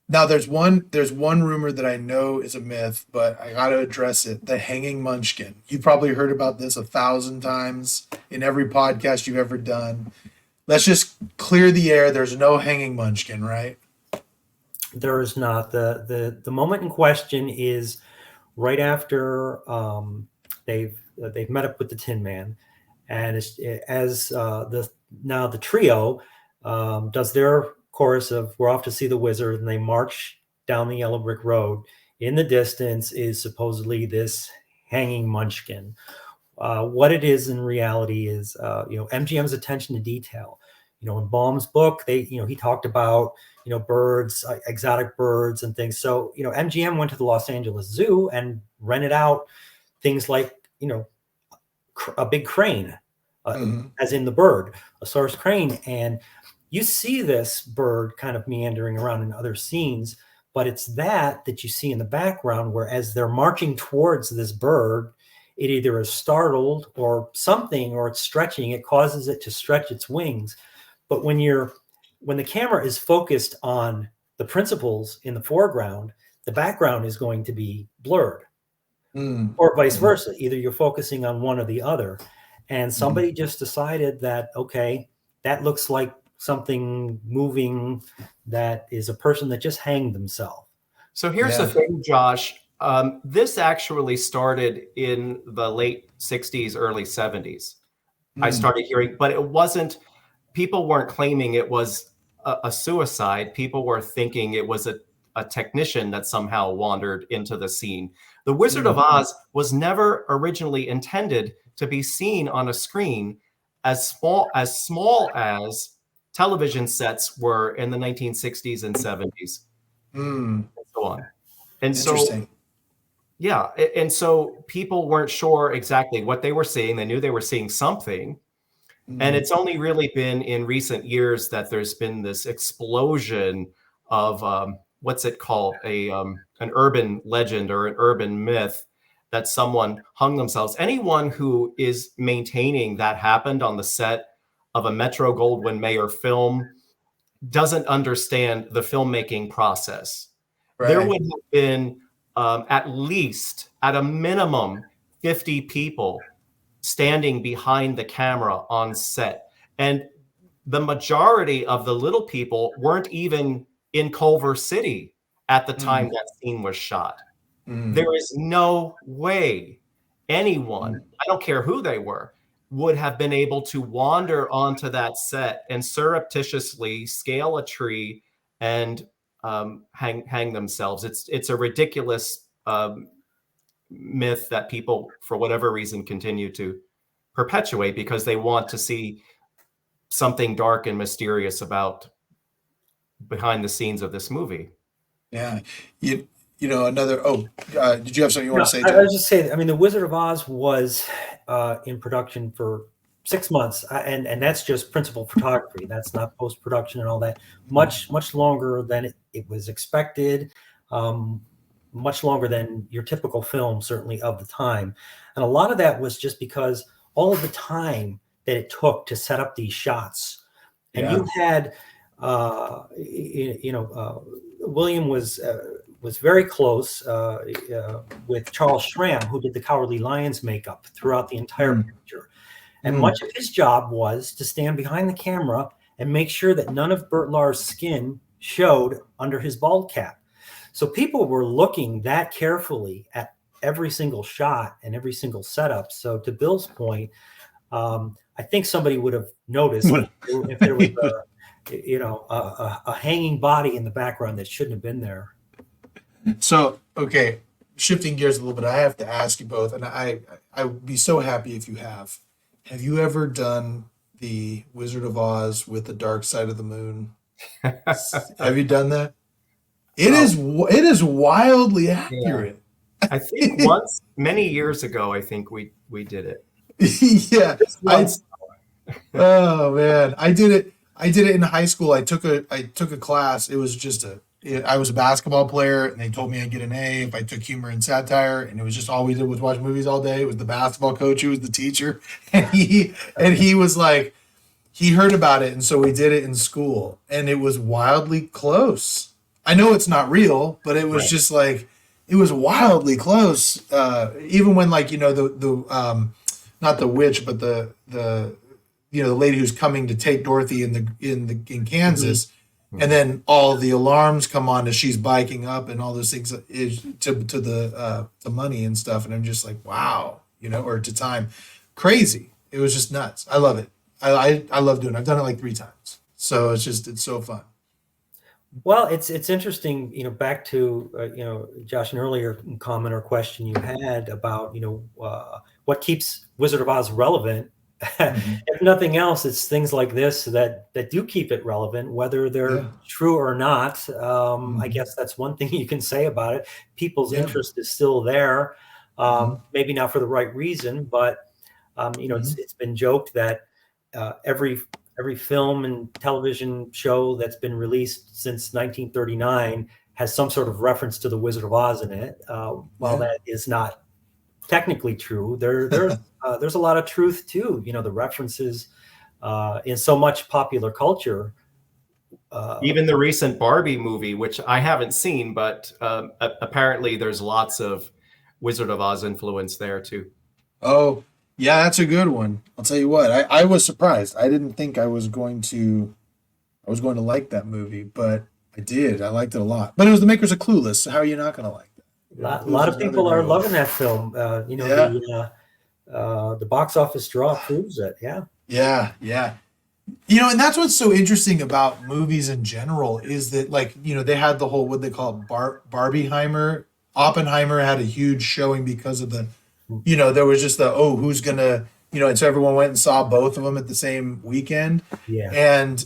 Now there's one rumor that I know is a myth, but I got to address it. The hanging Munchkin. You probably heard about this 1,000 times in every podcast you've ever done. Let's just clear the air. There's no hanging Munchkin, right? There is not. The moment in question is right after they've met up with the Tin Man, and as the trio does their chorus of "We're off to see the wizard," and they march down the yellow brick road. In the distance is supposedly this hanging Munchkin. What it is in reality is, MGM's attention to detail. In Baum's book, he talked about, birds, exotic birds and things. So, MGM went to the Los Angeles Zoo and rented out things like, a big crane, as in the bird, a source crane. And you see this bird kind of meandering around in other scenes, but it's that you see in the background, where as they're marching towards this bird, it either is startled or something, or it's stretching. It causes it to stretch its wings. But when the camera is focused on the principals in the foreground, the background is going to be blurred, or vice versa. Either you're focusing on one or the other. And somebody just decided that, okay, that looks like something moving, that is a person that just hanged themselves. So here's the thing, Josh. This actually started in the late 60s, early 70s. I started hearing, but it wasn't, people weren't claiming it was a suicide. People were thinking it was a technician that somehow wandered into the scene. The Wizard of Oz was never originally intended to be seen on a screen as small as television sets were in the 1960s and 70s, and so on. And so, yeah, and so people weren't sure exactly what they were seeing. They knew they were seeing something. And it's only really been in recent years that there's been this explosion of what's it called, an urban legend or an urban myth that someone hung themselves. Anyone who is maintaining that happened on the set of a Metro-Goldwyn-Mayer film doesn't understand the filmmaking process. Right. There would have been at least, at a minimum, 50 people standing behind the camera on set. And the majority of the little people weren't even in Culver City at the time that scene was shot. There is no way anyone, I don't care who they were, would have been able to wander onto that set and surreptitiously scale a tree and hang themselves. It's a ridiculous myth that people, for whatever reason, continue to perpetuate because they want to see something dark and mysterious about behind the scenes of this movie. Yeah. Another, did you have something you want to say, Jim? I was just saying, I mean, The Wizard of Oz was in production for 6 months, and that's just principal photography. That's not post-production and all that. Much longer than it was expected. Much longer than your typical film, certainly of the time. And a lot of that was just because all of the time that it took to set up these shots. And you had, William was very close with Charles Schramm, who did the Cowardly Lions makeup throughout the entire picture. And much of his job was to stand behind the camera and make sure that none of Bert Lahr's skin showed under his bald cap. So people were looking that carefully at every single shot and every single setup. So to Bill's point, I think somebody would have noticed if there was a hanging body in the background that shouldn't have been there. So, okay, shifting gears a little bit, I have to ask you both, and I would be so happy if you have. Have you ever done the Wizard of Oz with the Dark Side of the Moon? Have you done that? It is wildly accurate. I think once, many years ago, I think we did it. Yeah. Oh man, I did it. I did it in high school. I took a class. It was just I was a basketball player, and they told me I'd get an A if I took humor and satire. And it was just all we did was watch movies all day. It was the basketball coach who was the teacher, and he was like, he heard about it, and so we did it in school, and it was wildly close. I know it's not real, but it was Right. just like it was wildly close. Even when like the not the witch, but the the lady who's coming to take Dorothy in Kansas, and then all the alarms come on as she's biking up and all those things is to the money and stuff, and I'm just like, wow, or to time, crazy. It was just nuts. I love it. I love doing it. I've done it like 3 times, so it's so fun. Well, it's interesting, back to, Josh, an earlier comment or question you had about, what keeps Wizard of Oz relevant. If nothing else, it's things like this that do keep it relevant, whether they're true or not. I guess that's one thing you can say about it. People's interest is still there, maybe not for the right reason, but it's been joked that every film and television show that's been released since 1939 has some sort of reference to the Wizard of Oz in it. While that is not technically true, there's a lot of truth too. The references in so much popular culture. Even the recent Barbie movie, which I haven't seen, but apparently there's lots of Wizard of Oz influence there too. Oh, yeah, that's a good one. I'll tell you what, I was surprised. I didn't think I was going to like that movie, but I did. I liked it a lot. But it was the makers of Clueless, so how are you not going to like that? A lot of people are loving that film. The box office draw proves it. Yeah. Yeah. And that's what's so interesting about movies in general is that, like, they had the whole, what they call it, Barbieheimer. Oppenheimer had a huge showing because of the, there was just who's gonna, and so everyone went and saw both of them at the same weekend. Yeah. And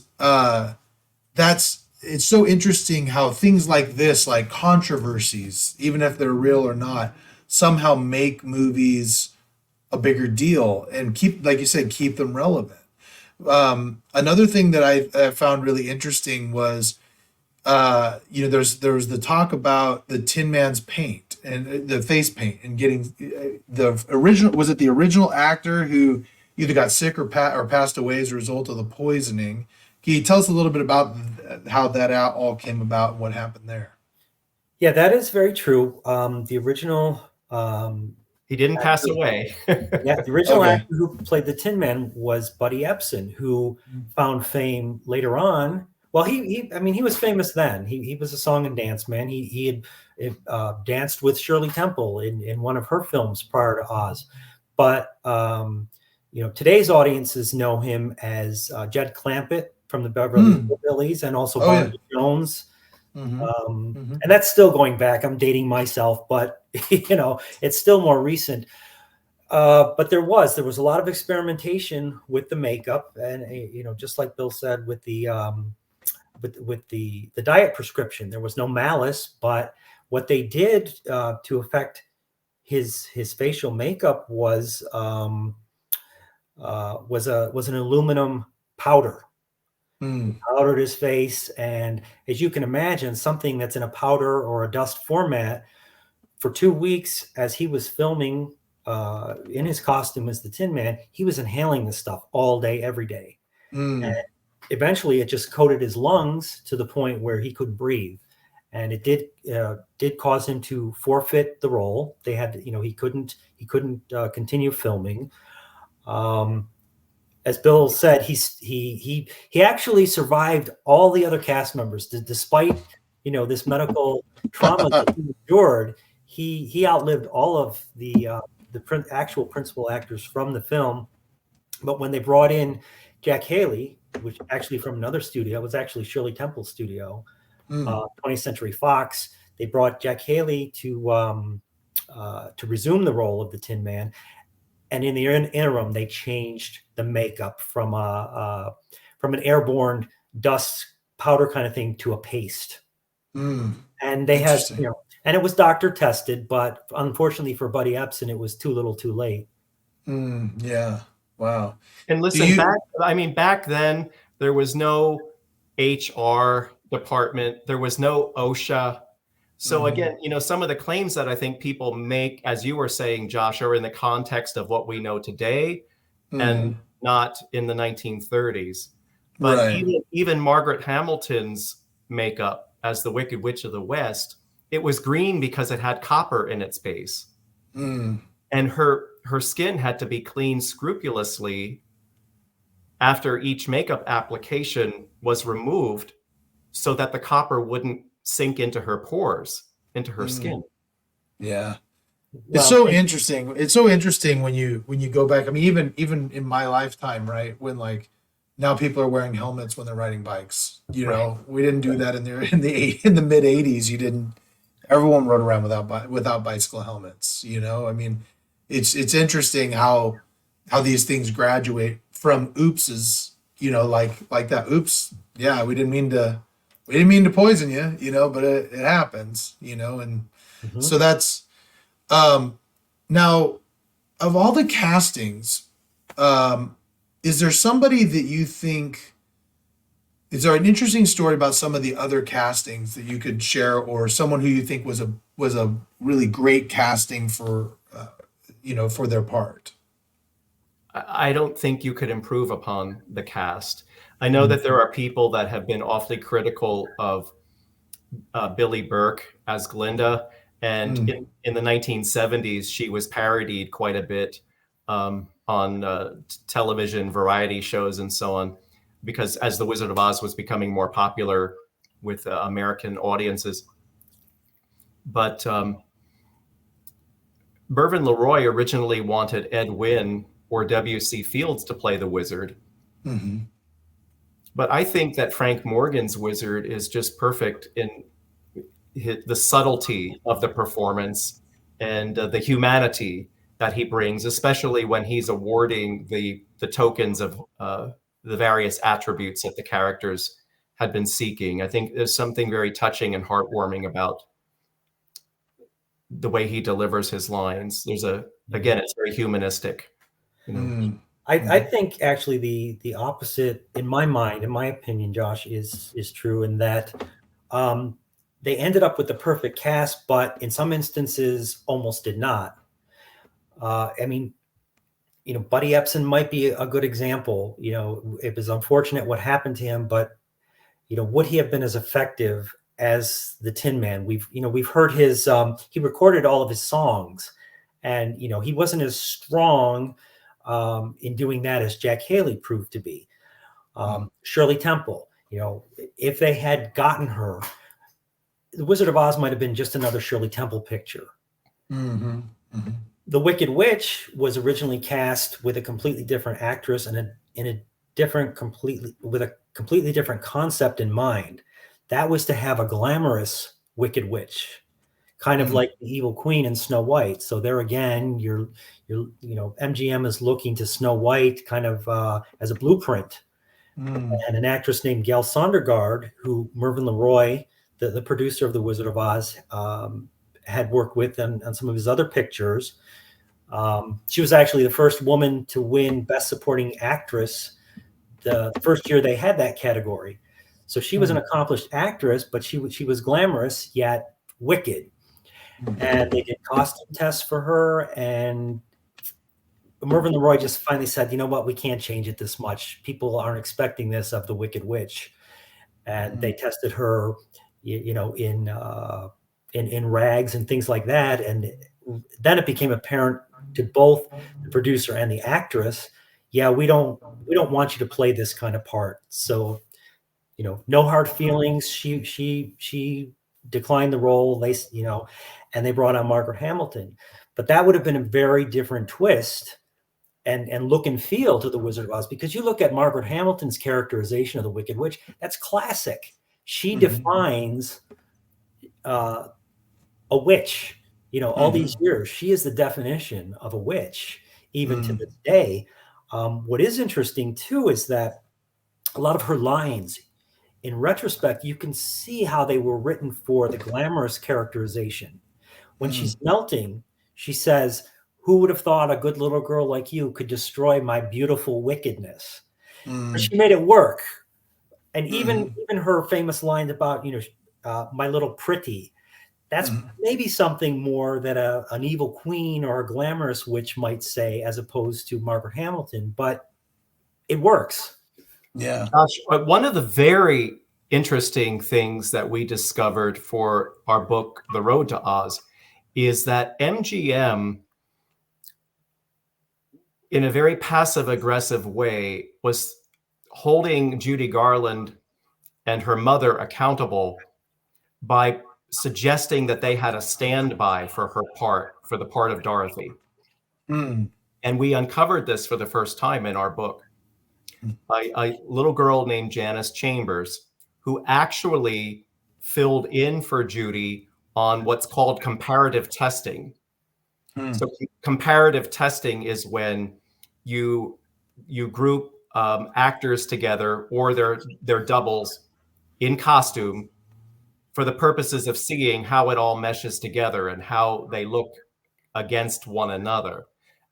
it's so interesting how things like this, like controversies, even if they're real or not, somehow make movies a bigger deal and keep, like you said, keep them relevant. Another thing that I found really interesting was, there was the talk about the Tin Man's paint and the face paint and getting the original actor who either got sick or passed away as a result of the poisoning. Can you tell us a little bit about how that all came about and what happened there? Yeah, that is very true. The original He didn't pass away. the original actor who played the Tin Man was Buddy Ebsen, who found fame later on. Well, he was famous then. He was a song and dance man. He had danced with Shirley Temple in one of her films prior to Oz. But today's audiences know him as Jed Clampett from the Beverly Hillbillies, and also Barney Jones. And that's still going back. I'm dating myself, but it's still more recent. But there was a lot of experimentation with the makeup, and just like Bill said, with the diet prescription, there was no malice. But what they did to affect his facial makeup was an aluminum powder. Powdered his face, and as you can imagine, something that's in a powder or a dust format, for 2 weeks as he was filming in his costume as the Tin Man, he was inhaling this stuff all day, every day. And eventually it just coated his lungs to the point where he couldn't breathe, and it did cause him to forfeit the role. They had he couldn't continue filming. As Bill said, he actually survived all the other cast members, despite this medical trauma that he endured. He outlived all of the actual principal actors from the film. But when they brought in Jack Haley, which actually from another studio, it was actually Shirley Temple's studio, 20th Century Fox. They brought Jack Haley to resume the role of the Tin Man, and in the interim, they changed the makeup from an airborne dust powder kind of thing to a paste. And they had, and it was doctor tested, but unfortunately for Buddy Epson, it was too little, too late. Yeah. Wow. And listen, back then there was no HR department, there was no OSHA. So again, some of the claims that I think people make, as you were saying, Josh, are in the context of what we know today and not in the 1930s. But even Margaret Hamilton's makeup as the Wicked Witch of the West, it was green because it had copper in its base. And her skin had to be cleaned scrupulously after each makeup application was removed so that the copper wouldn't sink into her pores, into her skin. Yeah. It's so interesting. It's so interesting when you go back. I mean, even in my lifetime, right? When like now people are wearing helmets when they're riding bikes. You know, we didn't do that in the mid 80s. You didn't. Everyone rode around without bicycle helmets. You know, I mean, it's interesting how these things graduate from oopses. You know, like that. Oops. Yeah, we didn't mean to poison you. You know, but it happens. You know, and so that's. Now, of all the castings, is there somebody that you think, is there an interesting story about some of the other castings that you could share, or someone who you think was a really great casting for, for their part? I don't think you could improve upon the cast. I know that there are people that have been awfully critical of Billie Burke as Glinda. And in the 1970s, she was parodied quite a bit on television, variety shows, and so on, because as The Wizard of Oz was becoming more popular with American audiences. But Mervyn LeRoy originally wanted Ed Wynn or W.C. Fields to play the wizard. But I think that Frank Morgan's wizard is just perfect in the subtlety of the performance and the humanity that he brings, especially when he's awarding the tokens of the various attributes that the characters had been seeking. I think there's something very touching and heartwarming about the way he delivers his lines. Again, it's very humanistic. I think actually the opposite, in my mind, in my opinion, Josh, is true in that they ended up with the perfect cast, but in some instances almost did not. I mean, Buddy Epson might be a good example. It was unfortunate what happened to him, but would he have been as effective as the Tin Man? We've heard his. He recorded all of his songs, and he wasn't as strong in doing that as Jack Haley proved to be. Shirley Temple. If they had gotten her, The Wizard of Oz might have been just another Shirley Temple picture. The Wicked Witch was originally cast with a completely different actress and with a completely different concept in mind. That was to have a glamorous Wicked Witch, kind of like the Evil Queen in Snow White. So there again, MGM is looking to Snow White kind of as a blueprint. And an actress named Gail Sondergaard, who Mervyn LeRoy, the producer of The Wizard of Oz, had worked with on some of his other pictures. She was actually the first woman to win Best Supporting Actress the first year they had that category. So she was an accomplished actress, but she was glamorous yet wicked. And they did costume tests for her, and Mervyn LeRoy just finally said, "You know what? We can't change it this much. People aren't expecting this of the Wicked Witch." And they tested her, in rags and things like that. And then it became apparent to both the producer and the actress, yeah, we don't want you to play this kind of part. So, no hard feelings. She declined the role. And they brought on Margaret Hamilton. But that would have been a very different twist and look and feel to the Wizard of Oz, because you look at Margaret Hamilton's characterization of the Wicked Witch, that's classic. She defines a witch, all these years. She is the definition of a witch, even to this day. What is interesting too is that a lot of her lines, in retrospect, you can see how they were written for the glamorous characterization. When she's melting, she says, "Who would have thought a good little girl like you could destroy my beautiful wickedness?" But she made it work. And even her famous line about, my little pretty, that's maybe something more that an evil queen or a glamorous witch might say, as opposed to Margaret Hamilton, but it works. Yeah. Gosh, one of the very interesting things that we discovered for our book, The Road to Oz, is that MGM, in a very passive aggressive way, was holding Judy Garland and her mother accountable by suggesting that they had a standby for her part, for the part of Dorothy. And we uncovered this for the first time in our book. A little girl named Janice Chambers, who actually filled in for Judy on what's called comparative testing. So comparative testing is when you group actors together, or their doubles in costume, for the purposes of seeing how it all meshes together and how they look against one another.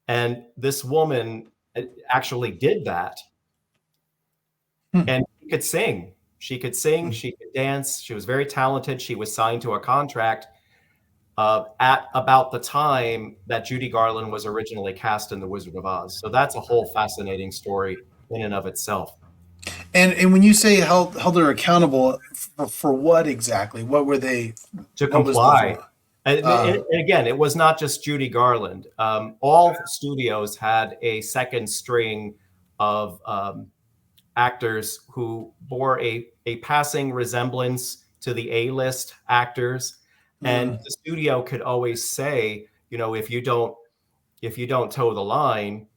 And this woman actually did that. And she could sing. She could sing, she could dance. She was very talented. She was signed to a contract at about the time that Judy Garland was originally cast in The Wizard of Oz. So that's a whole fascinating story in and of itself. And when you say held her accountable for what exactly? What were they? To comply. And again, it was not just Judy Garland. All studios had a second string of actors who bore a passing resemblance to the A-list actors. And the studio could always say, if you don't toe the line,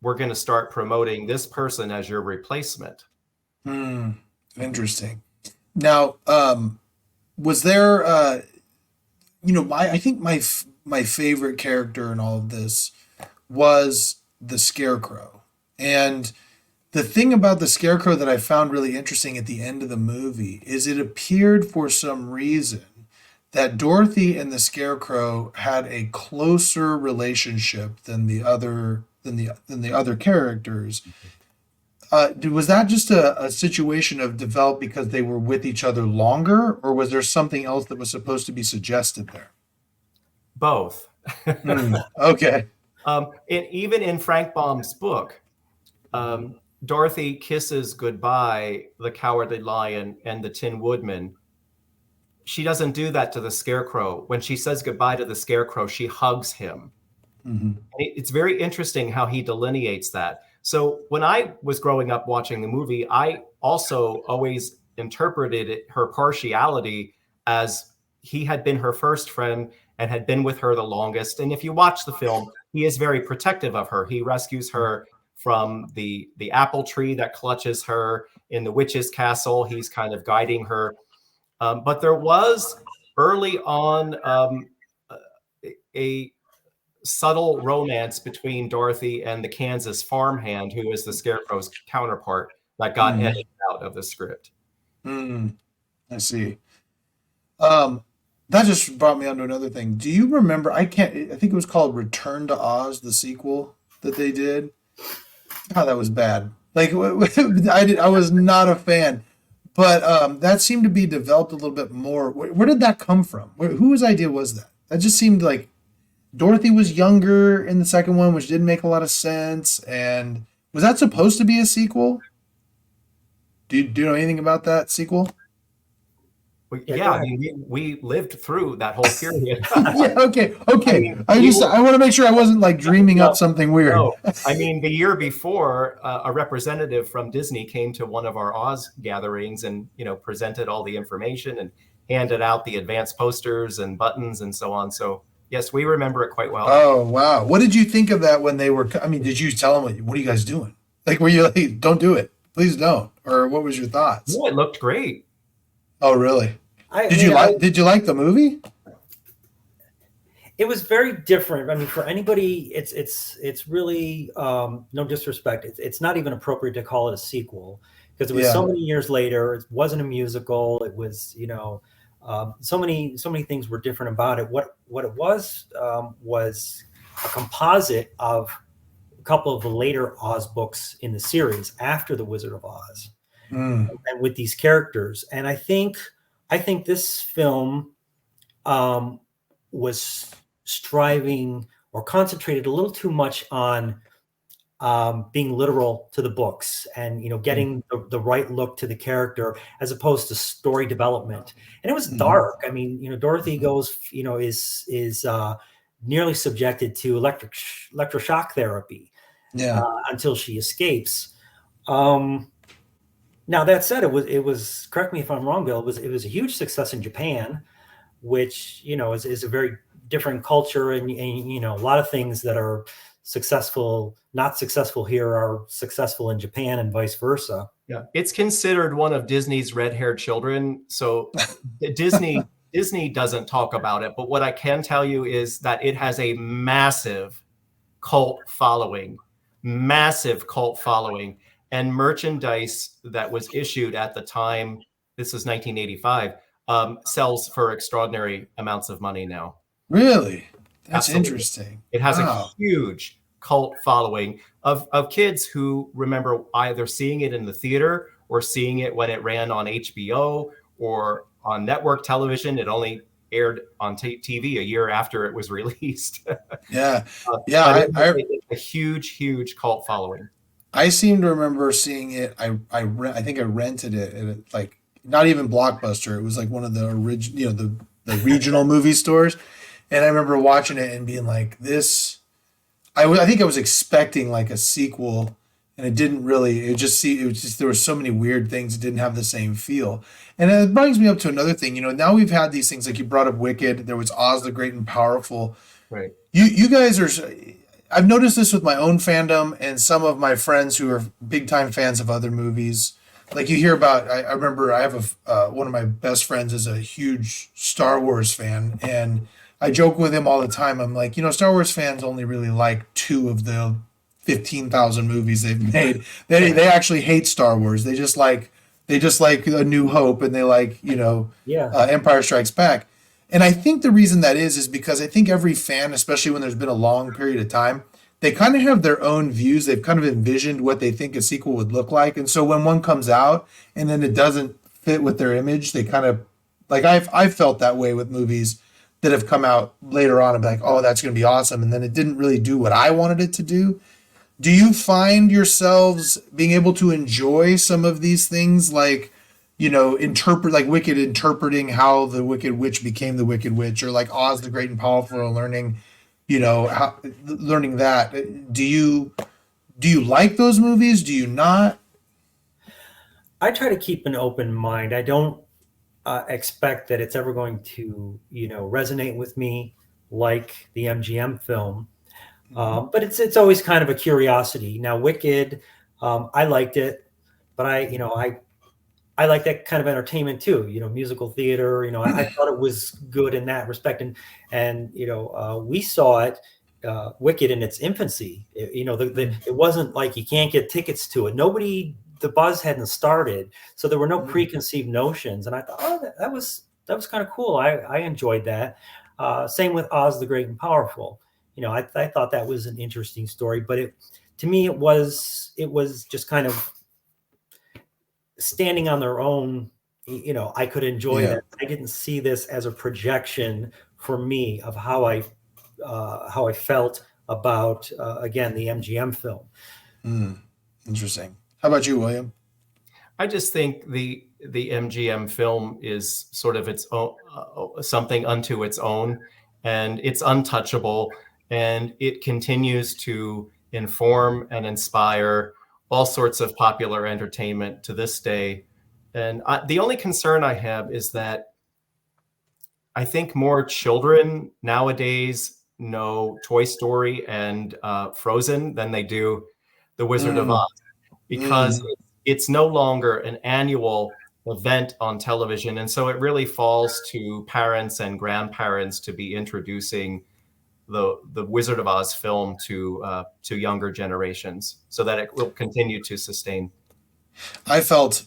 we're going to start promoting this person as your replacement. Interesting. Now, was there, I think my favorite character in all of this was the Scarecrow. And the thing about the Scarecrow that I found really interesting at the end of the movie is it appeared for some reason that Dorothy and the Scarecrow had a closer relationship than the other characters. Was that just a situation of develop because they were with each other longer, or was there something else that was supposed to be suggested there? Both. Okay. Even in Frank Baum's book, Dorothy kisses goodbye the Cowardly Lion and the Tin Woodman. She doesn't do that to the Scarecrow. When she says goodbye to the Scarecrow, she hugs him. It's very interesting how he delineates that. So when I was growing up watching the movie, I also always interpreted her partiality as he had been her first friend and had been with her the longest. And if you watch the film, he is very protective of her. He rescues her from the apple tree that clutches her in the witch's castle. He's kind of guiding her. But there was early on a subtle romance between Dorothy and the Kansas farmhand, who is the Scarecrow's counterpart, that got edited out of the script. I see. That just brought me onto another thing. Do you remember? I think it was called Return to Oz, the sequel that they did. Oh, that was bad. Like I was not a fan, but that seemed to be developed a little bit more. Where did that come from? Whose idea was that? That just seemed like Dorothy was younger in the second one, which didn't make a lot of sense. And was that supposed to be a sequel? Do you know anything about that sequel? Yeah, I mean, we lived through that whole period. Yeah, okay. I want to make sure I wasn't like dreaming up something weird. No, I mean, the year before, a representative from Disney came to one of our Oz gatherings and, presented all the information and handed out the advance posters and buttons and so on. So Yes, we remember it quite well. Oh, wow. What did you think of that when they were, I mean, did you tell them, what are you guys doing? Like, were you like, don't do it, please don't? Or what was your thoughts? No, it looked great. Oh, really? I Did mean, you like the movie? it was very different. I mean, for anybody, it's really no disrespect. It's not even appropriate to call it a sequel because it was so many years later. It wasn't a musical. It was, so many things were different about it. What it was a composite of a couple of the later Oz books in the series after The Wizard of Oz, and with these characters. And I think this film was striving or concentrated a little too much on being literal to the books and getting the right look to the character as opposed to story development. And it was dark. I mean, Dorothy goes, is nearly subjected to electroshock therapy until she escapes. Now that said, it was correct me if I'm wrong, Bill. It was a huge success in Japan, which is a very different culture, and a lot of things that are not successful here are successful in Japan and vice versa. Yeah, it's considered one of Disney's red-haired children. So Disney doesn't talk about it, but what I can tell you is that it has a massive cult following, and merchandise that was issued at the time. This was 1985. Sells for extraordinary amounts of money now. Really? That's Absolutely. Interesting. It has a huge cult following of kids who remember either seeing it in the theater or seeing it when it ran on HBO or on network television. It only aired on TV a year after it was released. Yeah. It's a huge cult following. I seem to remember seeing it. I think I rented it at like not even Blockbuster. It was like one of the original, the regional movie stores. And I remember watching it and being like, this, I think I was expecting like a sequel, and it didn't really, there were so many weird things. It didn't have the same feel. And it brings me up to another thing, now we've had these things, like you brought up Wicked, there was Oz the Great and Powerful. Right. You guys I've noticed this with my own fandom and some of my friends who are big time fans of other movies. Like you hear about, I remember I have one of my best friends is a huge Star Wars fan, and I joke with him all the time. I'm like, Star Wars fans only really like 2 of the 15,000 movies they've made. They actually hate Star Wars. They just like A New Hope, and they like Empire Strikes Back. And I think the reason that is because I think every fan, especially when there's been a long period of time, they kind of have their own views. They've kind of envisioned what they think a sequel would look like. And so when one comes out and then it doesn't fit with their image, they kind of, like I've felt that way with movies that have come out later on and be like, oh, that's going to be awesome. And then it didn't really do what I wanted it to do. Do you find yourselves being able to enjoy some of these things, like, interpret, like Wicked interpreting how the Wicked Witch became the Wicked Witch, or like Oz the Great and Powerful and learning that? Do you like those movies? Do you not? I try to keep an open mind. I don't expect that it's ever going to, resonate with me like the MGM film. But it's always kind of a curiosity. Now, Wicked, I liked it, but I like that kind of entertainment too, musical theater. I thought it was good in that respect. And we saw it, Wicked in its infancy. It wasn't like you can't get tickets to it. The buzz hadn't started, so there were no preconceived notions. And I thought, oh, that was kind of cool. I enjoyed that. Same with Oz the Great and Powerful. I thought that was an interesting story, but to me it was just kind of standing on their own. I could enjoy that. I didn't see this as a projection for me of how I felt about again the MGM film. Interesting. How about you, William? I just think the MGM film is sort of its own, something unto its own, and it's untouchable, and it continues to inform and inspire all sorts of popular entertainment to this day. And the only concern I have is that I think more children nowadays know Toy Story and Frozen than they do The Wizard of Mm, Oz, because mm. it's no longer an annual event on television. And so it really falls to parents and grandparents to be introducing the Wizard of Oz film to younger generations so that it will continue to sustain. I felt,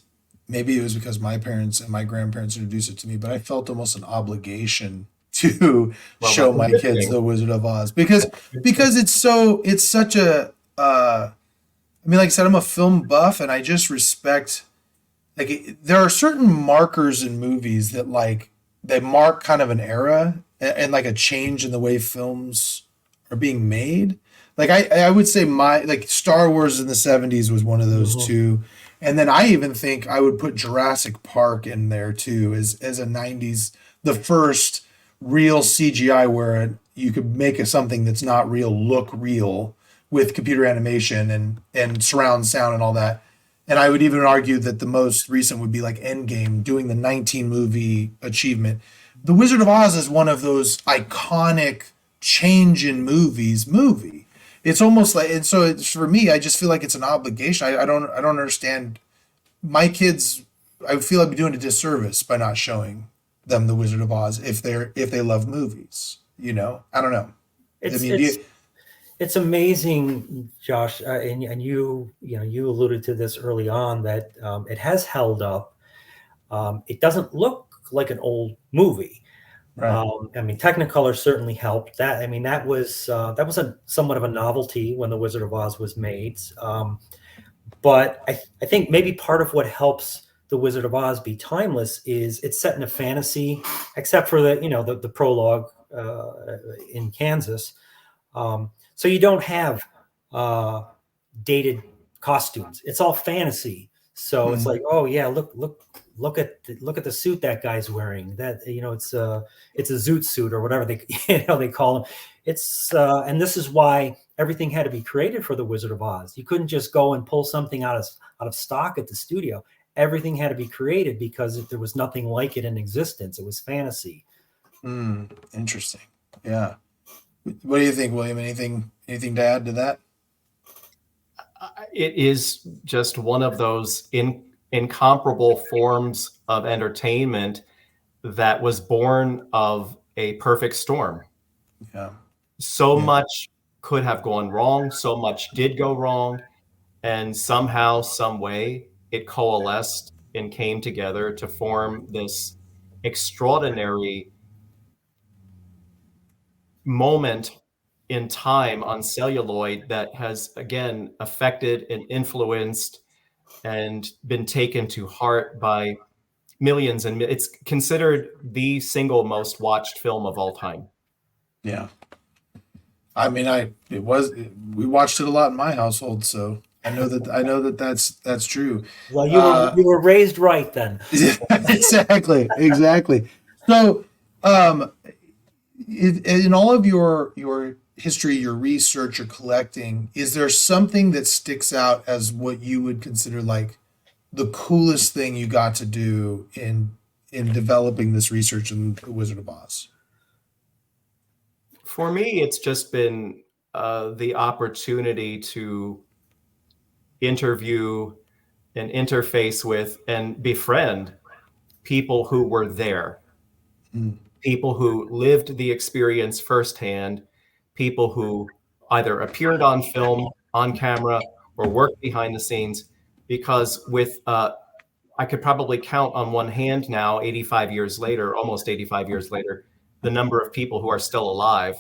maybe it was because my parents and my grandparents introduced it to me, but I felt almost an obligation to Well, show that's a my good kids thing. the Wizard of Oz That's a good thing. because it's such a I mean, like I said, I'm a film buff, and I just respect, like there are certain markers in movies that like they mark kind of an era and like a change in the way films are being made. Like I would say my like Star Wars in the 70s was one of those Mhm. two. And then I even think I would put Jurassic Park in there too as a 90s, the first real CGI where you could make something that's not real look real with computer animation and surround sound and all that. And I would even argue that the most recent would be like Endgame doing the 19 movie achievement. The Wizard of Oz is one of those iconic change in movies movie. It's almost like, and so it's, for me, I just feel like it's an obligation. I don't understand my kids. I feel I'd be doing a disservice by not showing them the Wizard of Oz if they love movies. I don't know. I It's mean, it's it's amazing, Josh, and you alluded to this early on that it has held up. It doesn't look like an old movie. right? I mean, Technicolor certainly helped. That I mean, that was a somewhat of a novelty when the Wizard of Oz was made. But I think maybe part of what helps the Wizard of Oz be timeless is it's set in a fantasy, except for the prologue in Kansas. So you don't have uh, dated costumes. It's all fantasy. So it's Mm, like, oh yeah, look at the suit that guy's wearing. That it's a zoot suit or whatever they they call them. And this is why everything had to be created for the Wizard of Oz. You couldn't just go and pull something out of stock at the studio. Everything had to be created because there was nothing like it in existence. It was fantasy. interesting. Yeah. What do you think, William? Anything to add to that? It is just one of those incomparable forms of entertainment that was born of a perfect storm. Yeah. So Yeah. much could have gone wrong, so much did go wrong, and somehow, some way, it coalesced and came together to form this extraordinary moment in time on celluloid that has again affected and influenced and been taken to heart by millions, and it's considered the single most watched film of all time. Yeah. I mean, we watched it a lot in my household, so I know that that's true. Well, Uh, you were raised right then. exactly. So, um, in all of your history, your research, your collecting, is there something that sticks out as what you would consider like the coolest thing you got to do in developing this research in the Wizard of Oz? For me, it's just been the opportunity to interview and interface with and befriend people who were there, Mm, people who lived the experience firsthand, people who either appeared on film, on camera, or worked behind the scenes. Because I could probably count on one hand now, 85 years later, almost 85 years later, the number of people who are still alive.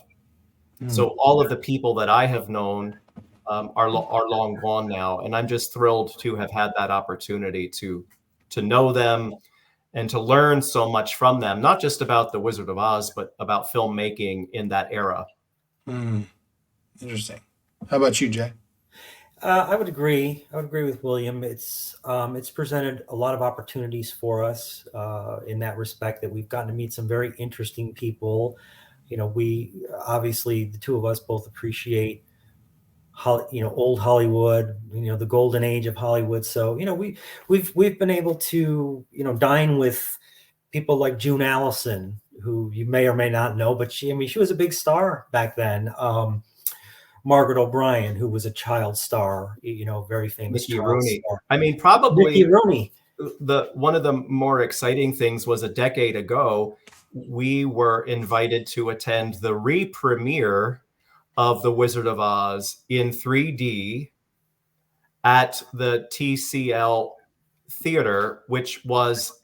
mm. So all of the people that I have known are long gone now, and I'm just thrilled to have had that opportunity to know them and to learn so much from them, not just about the Wizard of Oz, but about filmmaking in that era. Mm, interesting. How about you, Jay? I would agree. I would agree with William. It's presented a lot of opportunities for us in that respect. That we've gotten to meet some very interesting people. We obviously the two of us both appreciate old Hollywood. The golden age of Hollywood. So we've been able to dine with people like June Allison who you may or may not know, but she was a big star back then. Margaret O'Brien, who was a child star, very famous Mickey child Rooney. star. I mean, Mickey probably Rooney. one of the more exciting things was a decade ago, we were invited to attend the re-premiere of The Wizard of Oz in 3D at the TCL Theater, which was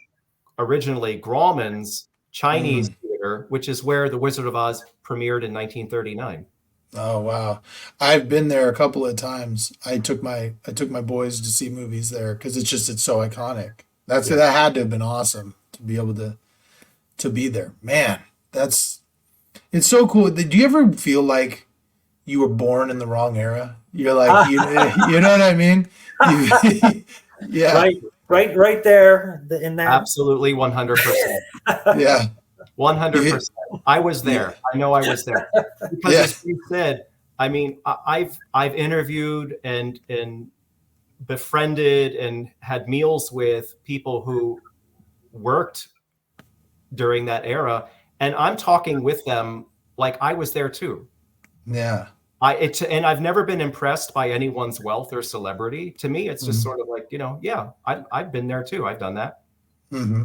originally Grauman's Chinese theater, which is where The Wizard of Oz premiered in 1939. Oh wow. I've been there a couple of times. I took my boys to see movies there because it's so iconic. That had to have been awesome to be able to be there. Man, it's so cool. Do you ever feel like you were born in the wrong era? You're like you know what I mean? Yeah. Right there in that. Absolutely 100%. Yeah. 100%. I was there. I know I was there. Because as you said, I mean, I've interviewed and befriended and had meals with people who worked during that era, and I'm talking with them like I was there too. Yeah. And I've never been impressed by anyone's wealth or celebrity. To me, it's just sort of like, I've been there too. I've done that. Mm-hmm.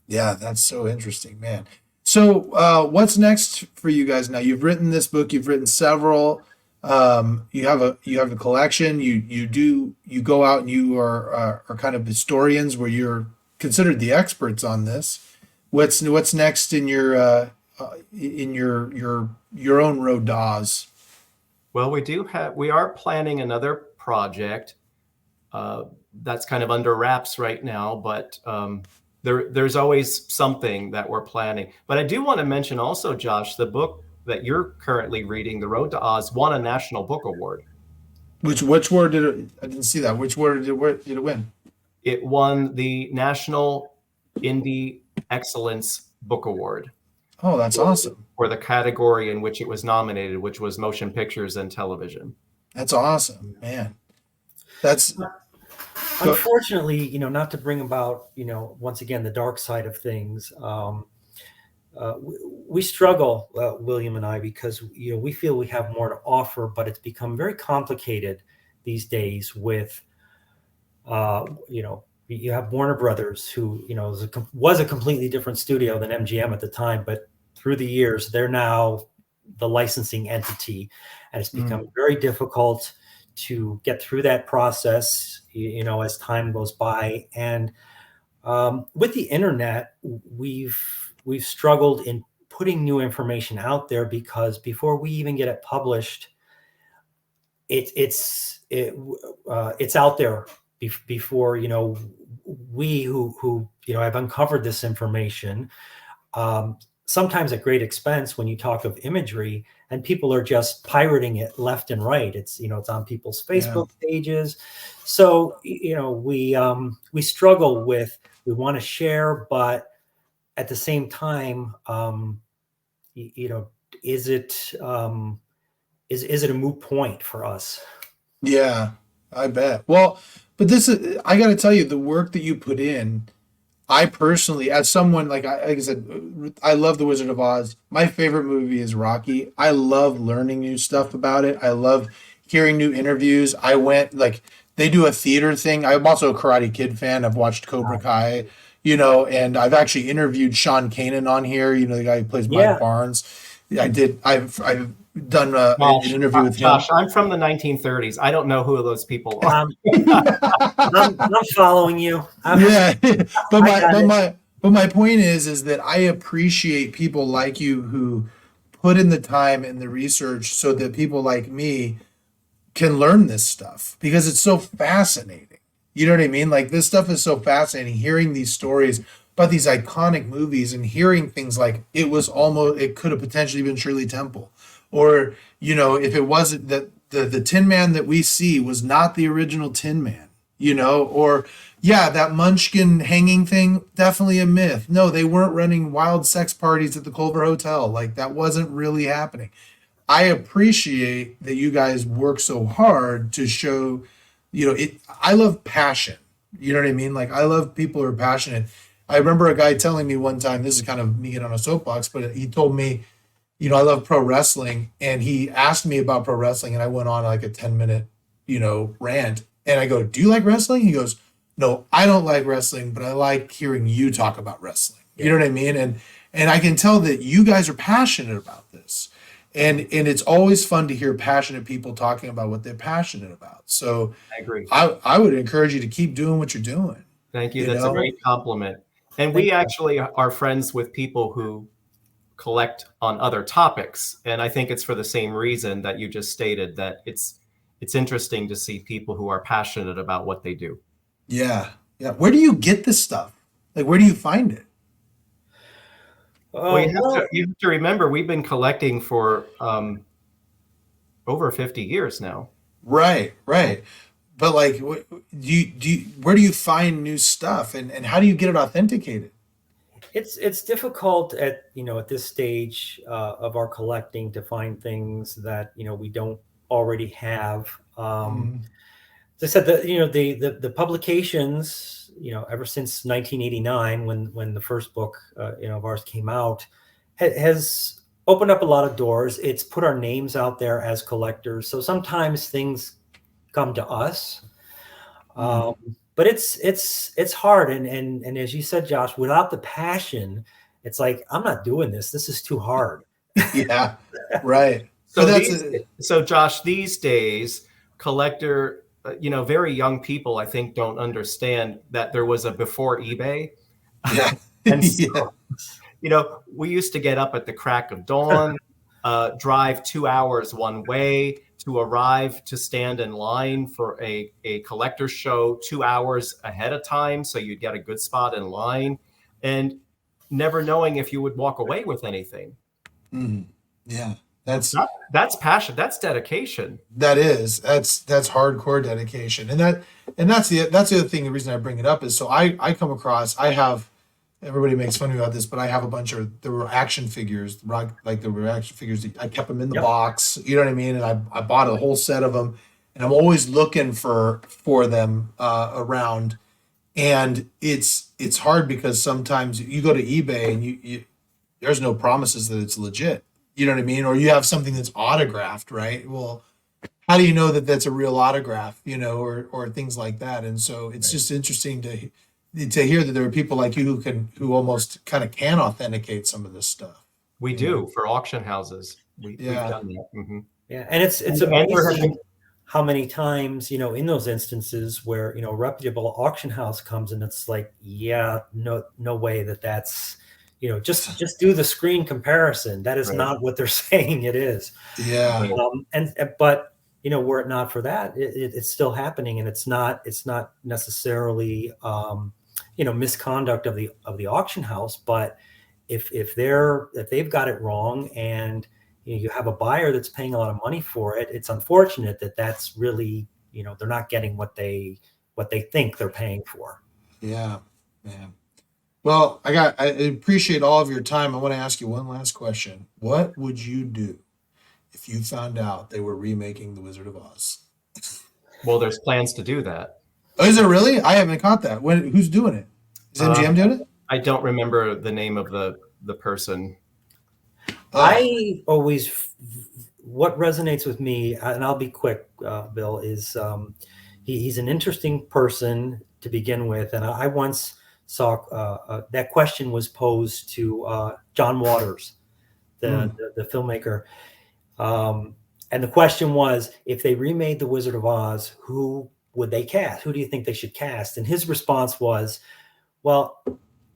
Yeah, that's so interesting, man. So, what's next for you guys now? You've written this book. You've written several. You have a collection. You go out and you are kind of historians where you're considered the experts on this. What's next in your own road to Oz? Well, we are planning another project that's kind of under wraps right now, but there's always something that we're planning. But I do want to mention also, Josh, the book that you're currently reading, The Road to Oz, won a National Book Award. Which award did it? I didn't see that. Which award did it win? It won the National Indie Excellence Book Award. Oh, that's awesome. For the category in which it was nominated, which was motion pictures and television. That's awesome, man. That's unfortunately, not to bring about, once again, the dark side of things. We struggle, William and I, because we feel we have more to offer, but it's become very complicated these days with, you have Warner Brothers, who was a completely different studio than MGM at the time, but through the years they're now the licensing entity, and it's become very difficult to get through that process, as time goes by. And with the internet, we've struggled in putting new information out there, because before we even get it published, it's out there before we who have uncovered this information, sometimes at great expense when you talk of imagery, and people are just pirating it left and right. It's it's on people's Facebook pages. So we struggle with, we want to share, but at the same time, is it a moot point for us? Yeah, I bet. Well, but I got to tell you, the work that you put in, I personally, as someone, like I said, I love The Wizard of Oz. My favorite movie is Rocky. I love learning new stuff about it. I love hearing new interviews. I went, they do a theater thing. I'm also a Karate Kid fan. I've watched Cobra Kai, and I've actually interviewed Sean Kanan on here, the guy who plays Mike Barnes. I've done an interview with him. Josh, I'm from the 1930s. I don't know who those people are. I'm following you. But my point is that I appreciate people like you who put in the time and the research so that people like me can learn this stuff, because it's so fascinating. You know what I mean? Like, this stuff is so fascinating, hearing these stories about these iconic movies and hearing things like it could have potentially been Shirley Temple. Or, if it wasn't that the Tin Man that we see was not the original Tin Man, or that Munchkin hanging thing, definitely a myth. No, they weren't running wild sex parties at the Culver Hotel. Like, that wasn't really happening. I appreciate that you guys work so hard to show, I love passion. You know what I mean? Like, I love people who are passionate. I remember a guy telling me one time, this is kind of me getting on a soapbox, but he told me, I love pro wrestling. And he asked me about pro wrestling, and I went on like a 10-minute, rant. And I go, "Do you like wrestling?" He goes, "No, I don't like wrestling, but I like hearing you talk about wrestling." You know what I mean? And I can tell that you guys are passionate about this. And it's always fun to hear passionate people talking about what they're passionate about. So I agree. I would encourage you to keep doing what you're doing. Thank you. You That's know? a great compliment. And we actually are friends with people who collect on other topics. And I think it's for the same reason that you just stated, that it's interesting to see people who are passionate about what they do. Yeah. Yeah. Where do you get this stuff? Like, where do you find it? Well, you have to remember, we've been collecting for over 50 years now. Right. Right. But like, where do you find new stuff, and how do you get it authenticated? It's difficult at this stage of our collecting to find things that we don't already have. As I said, the publications, ever since 1989, when the first book of ours came out, has opened up a lot of doors. It's put our names out there as collectors, so sometimes things come to us. But it's hard, and as you said, Josh, without the passion, it's like, I'm not doing this. This is too hard. Yeah, right. So Josh, these days, collector, very young people, I think, don't understand that there was a before eBay. Yeah. And so, we used to get up at the crack of dawn, drive 2 hours one way to arrive to stand in line for a collector show 2 hours ahead of time, so you'd get a good spot in line, and never knowing if you would walk away with anything. Yeah, that's passion. That's dedication. That's hardcore dedication, and that's the other thing. The reason I bring it up is so I come across, everybody makes fun of me about this, but I have a bunch of, there were action figures, I kept them in the box, you know what I mean? And I bought a whole set of them, and I'm always looking for them around. And it's hard because sometimes you go to eBay and you there's no promises that it's legit, you know what I mean? Or you have something that's autographed, right? Well, how do you know that that's a real autograph, or things like that? And so it's just interesting to hear that there are people like you who almost kind of can authenticate some of this stuff. We do for auction houses. We've done that. Mm-hmm. Yeah, and it's amazing how many times in those instances where a reputable auction house comes and it's like, no way that's just do the screen comparison. That is not what they're saying it is. Yeah. But were it not for that, it's still happening, and it's not necessarily misconduct of the auction house. But if they've got it wrong, and you have a buyer that's paying a lot of money for it, it's unfortunate that's really they're not getting what they think they're paying for. Yeah, man. Well, I appreciate all of your time. I want to ask you one last question. What would you do if you found out they were remaking The Wizard of Oz? Well, there's plans to do that. Oh, is it really? I haven't caught that. Who's doing it? Is MGM doing it? I don't remember the name of the person. I always, what resonates with me, and I'll be quick, Bill, is he's an interesting person to begin with. And I once saw that question was posed to John Waters, the filmmaker. And the question was, if they remade The Wizard of Oz, who would they cast? Who do you think they should cast? And his response was, well,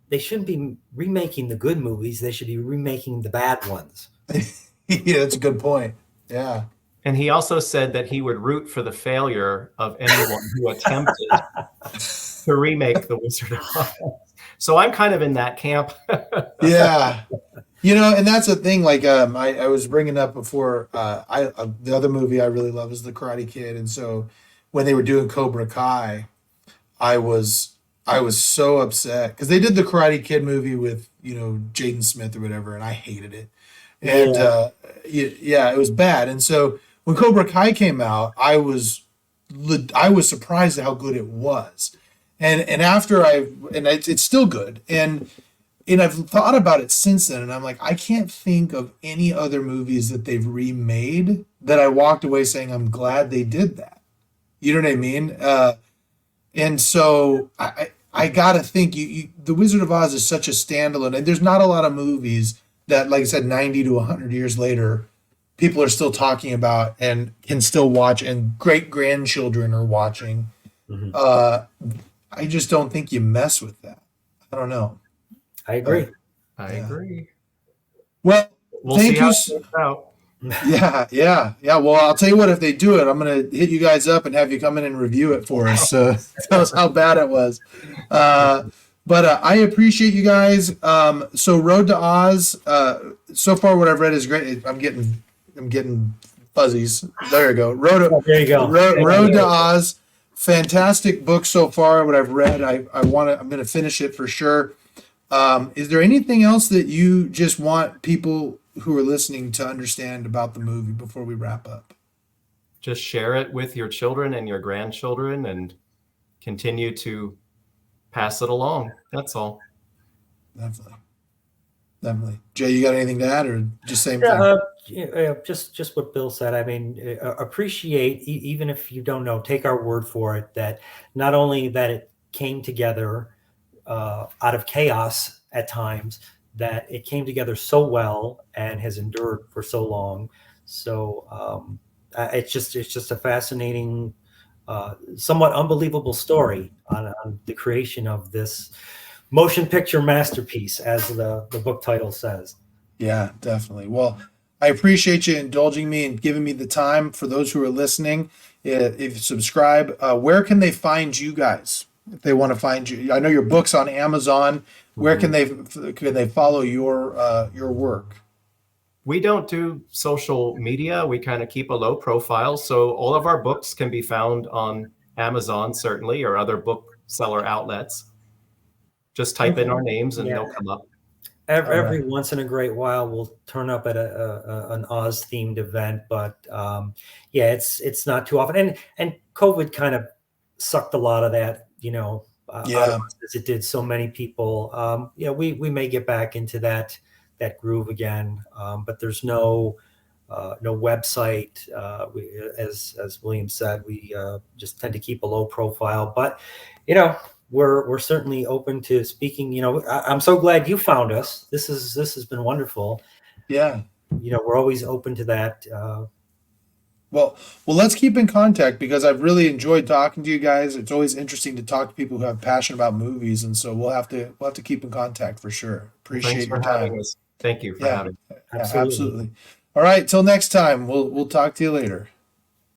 they shouldn't be remaking the good movies. They should be remaking the bad ones. Yeah, that's a good point. Yeah. And he also said that he would root for the failure of anyone who attempted to remake The Wizard of Oz. So I'm kind of in that camp. Yeah. And that's the thing. Like I was bringing up before, the other movie I really love is The Karate Kid. And so when they were doing Cobra Kai, I was so upset because they did the Karate Kid movie with, Jaden Smith or whatever, and I hated it. And it was bad. And so when Cobra Kai came out, I was surprised at how good it was. And after it's still good. And I've thought about it since then, and I'm like, I can't think of any other movies that they've remade that I walked away saying I'm glad they did that. You know what I mean? And so I gotta think The Wizard of Oz is such a standalone, and there's not a lot of movies that, like I said, 90 to 100 years later, people are still talking about and can still watch, and great grandchildren are watching. Mhm. I just don't think you mess with that. I don't know. I agree. I agree. Well, We'll thank see how you. it works out. Yeah. Well, I'll tell you what, if they do it, I'm going to hit you guys up and have you come in and review it for us. Tell us how bad it was. But I appreciate you guys. So Road to Oz, so far what I've read is great. I'm getting fuzzies. There you go. There you go. Road to Oz. Fantastic book so far. What I've read, I'm going to finish it for sure. Is there anything else that you just want people who are listening to understand about the movie before we wrap up? Just share it with your children and your grandchildren and continue to pass it along. That's all. Definitely. Jay, you got anything to add, or just same thing? Just what Bill said. I mean, appreciate, even if you don't know, take our word for it, that not only that it came together out of chaos at times, that it came together so well and has endured for so long. So it's just a fascinating, somewhat unbelievable story on the creation of this motion picture masterpiece, as the book title says. Yeah, definitely. Well, I appreciate you indulging me and giving me the time. For those who are listening, if you subscribe, where can they find you guys if they want to find you? I know your book's on Amazon. Where can they follow your work? We don't do social media. We kind of keep a low profile. So all of our books can be found on Amazon, certainly, or other bookseller outlets. Just type in our names and they'll come up. Every once in a great while, we'll turn up at an Oz themed event, but it's not too often. And COVID kind of sucked a lot of that, out of us, as it did so many people. We may get back into that groove again, but there's no website. As William said, we just tend to keep a low profile, but we're certainly open to speaking. I'm so glad you found us. This has been wonderful. Yeah. We're always open to that. Well, let's keep in contact, because I've really enjoyed talking to you guys. It's always interesting to talk to people who have passion about movies, and so we'll have to keep in contact for sure. Appreciate your time. Having us. Thank you for having me. Absolutely. All right, till next time. We'll talk to you later.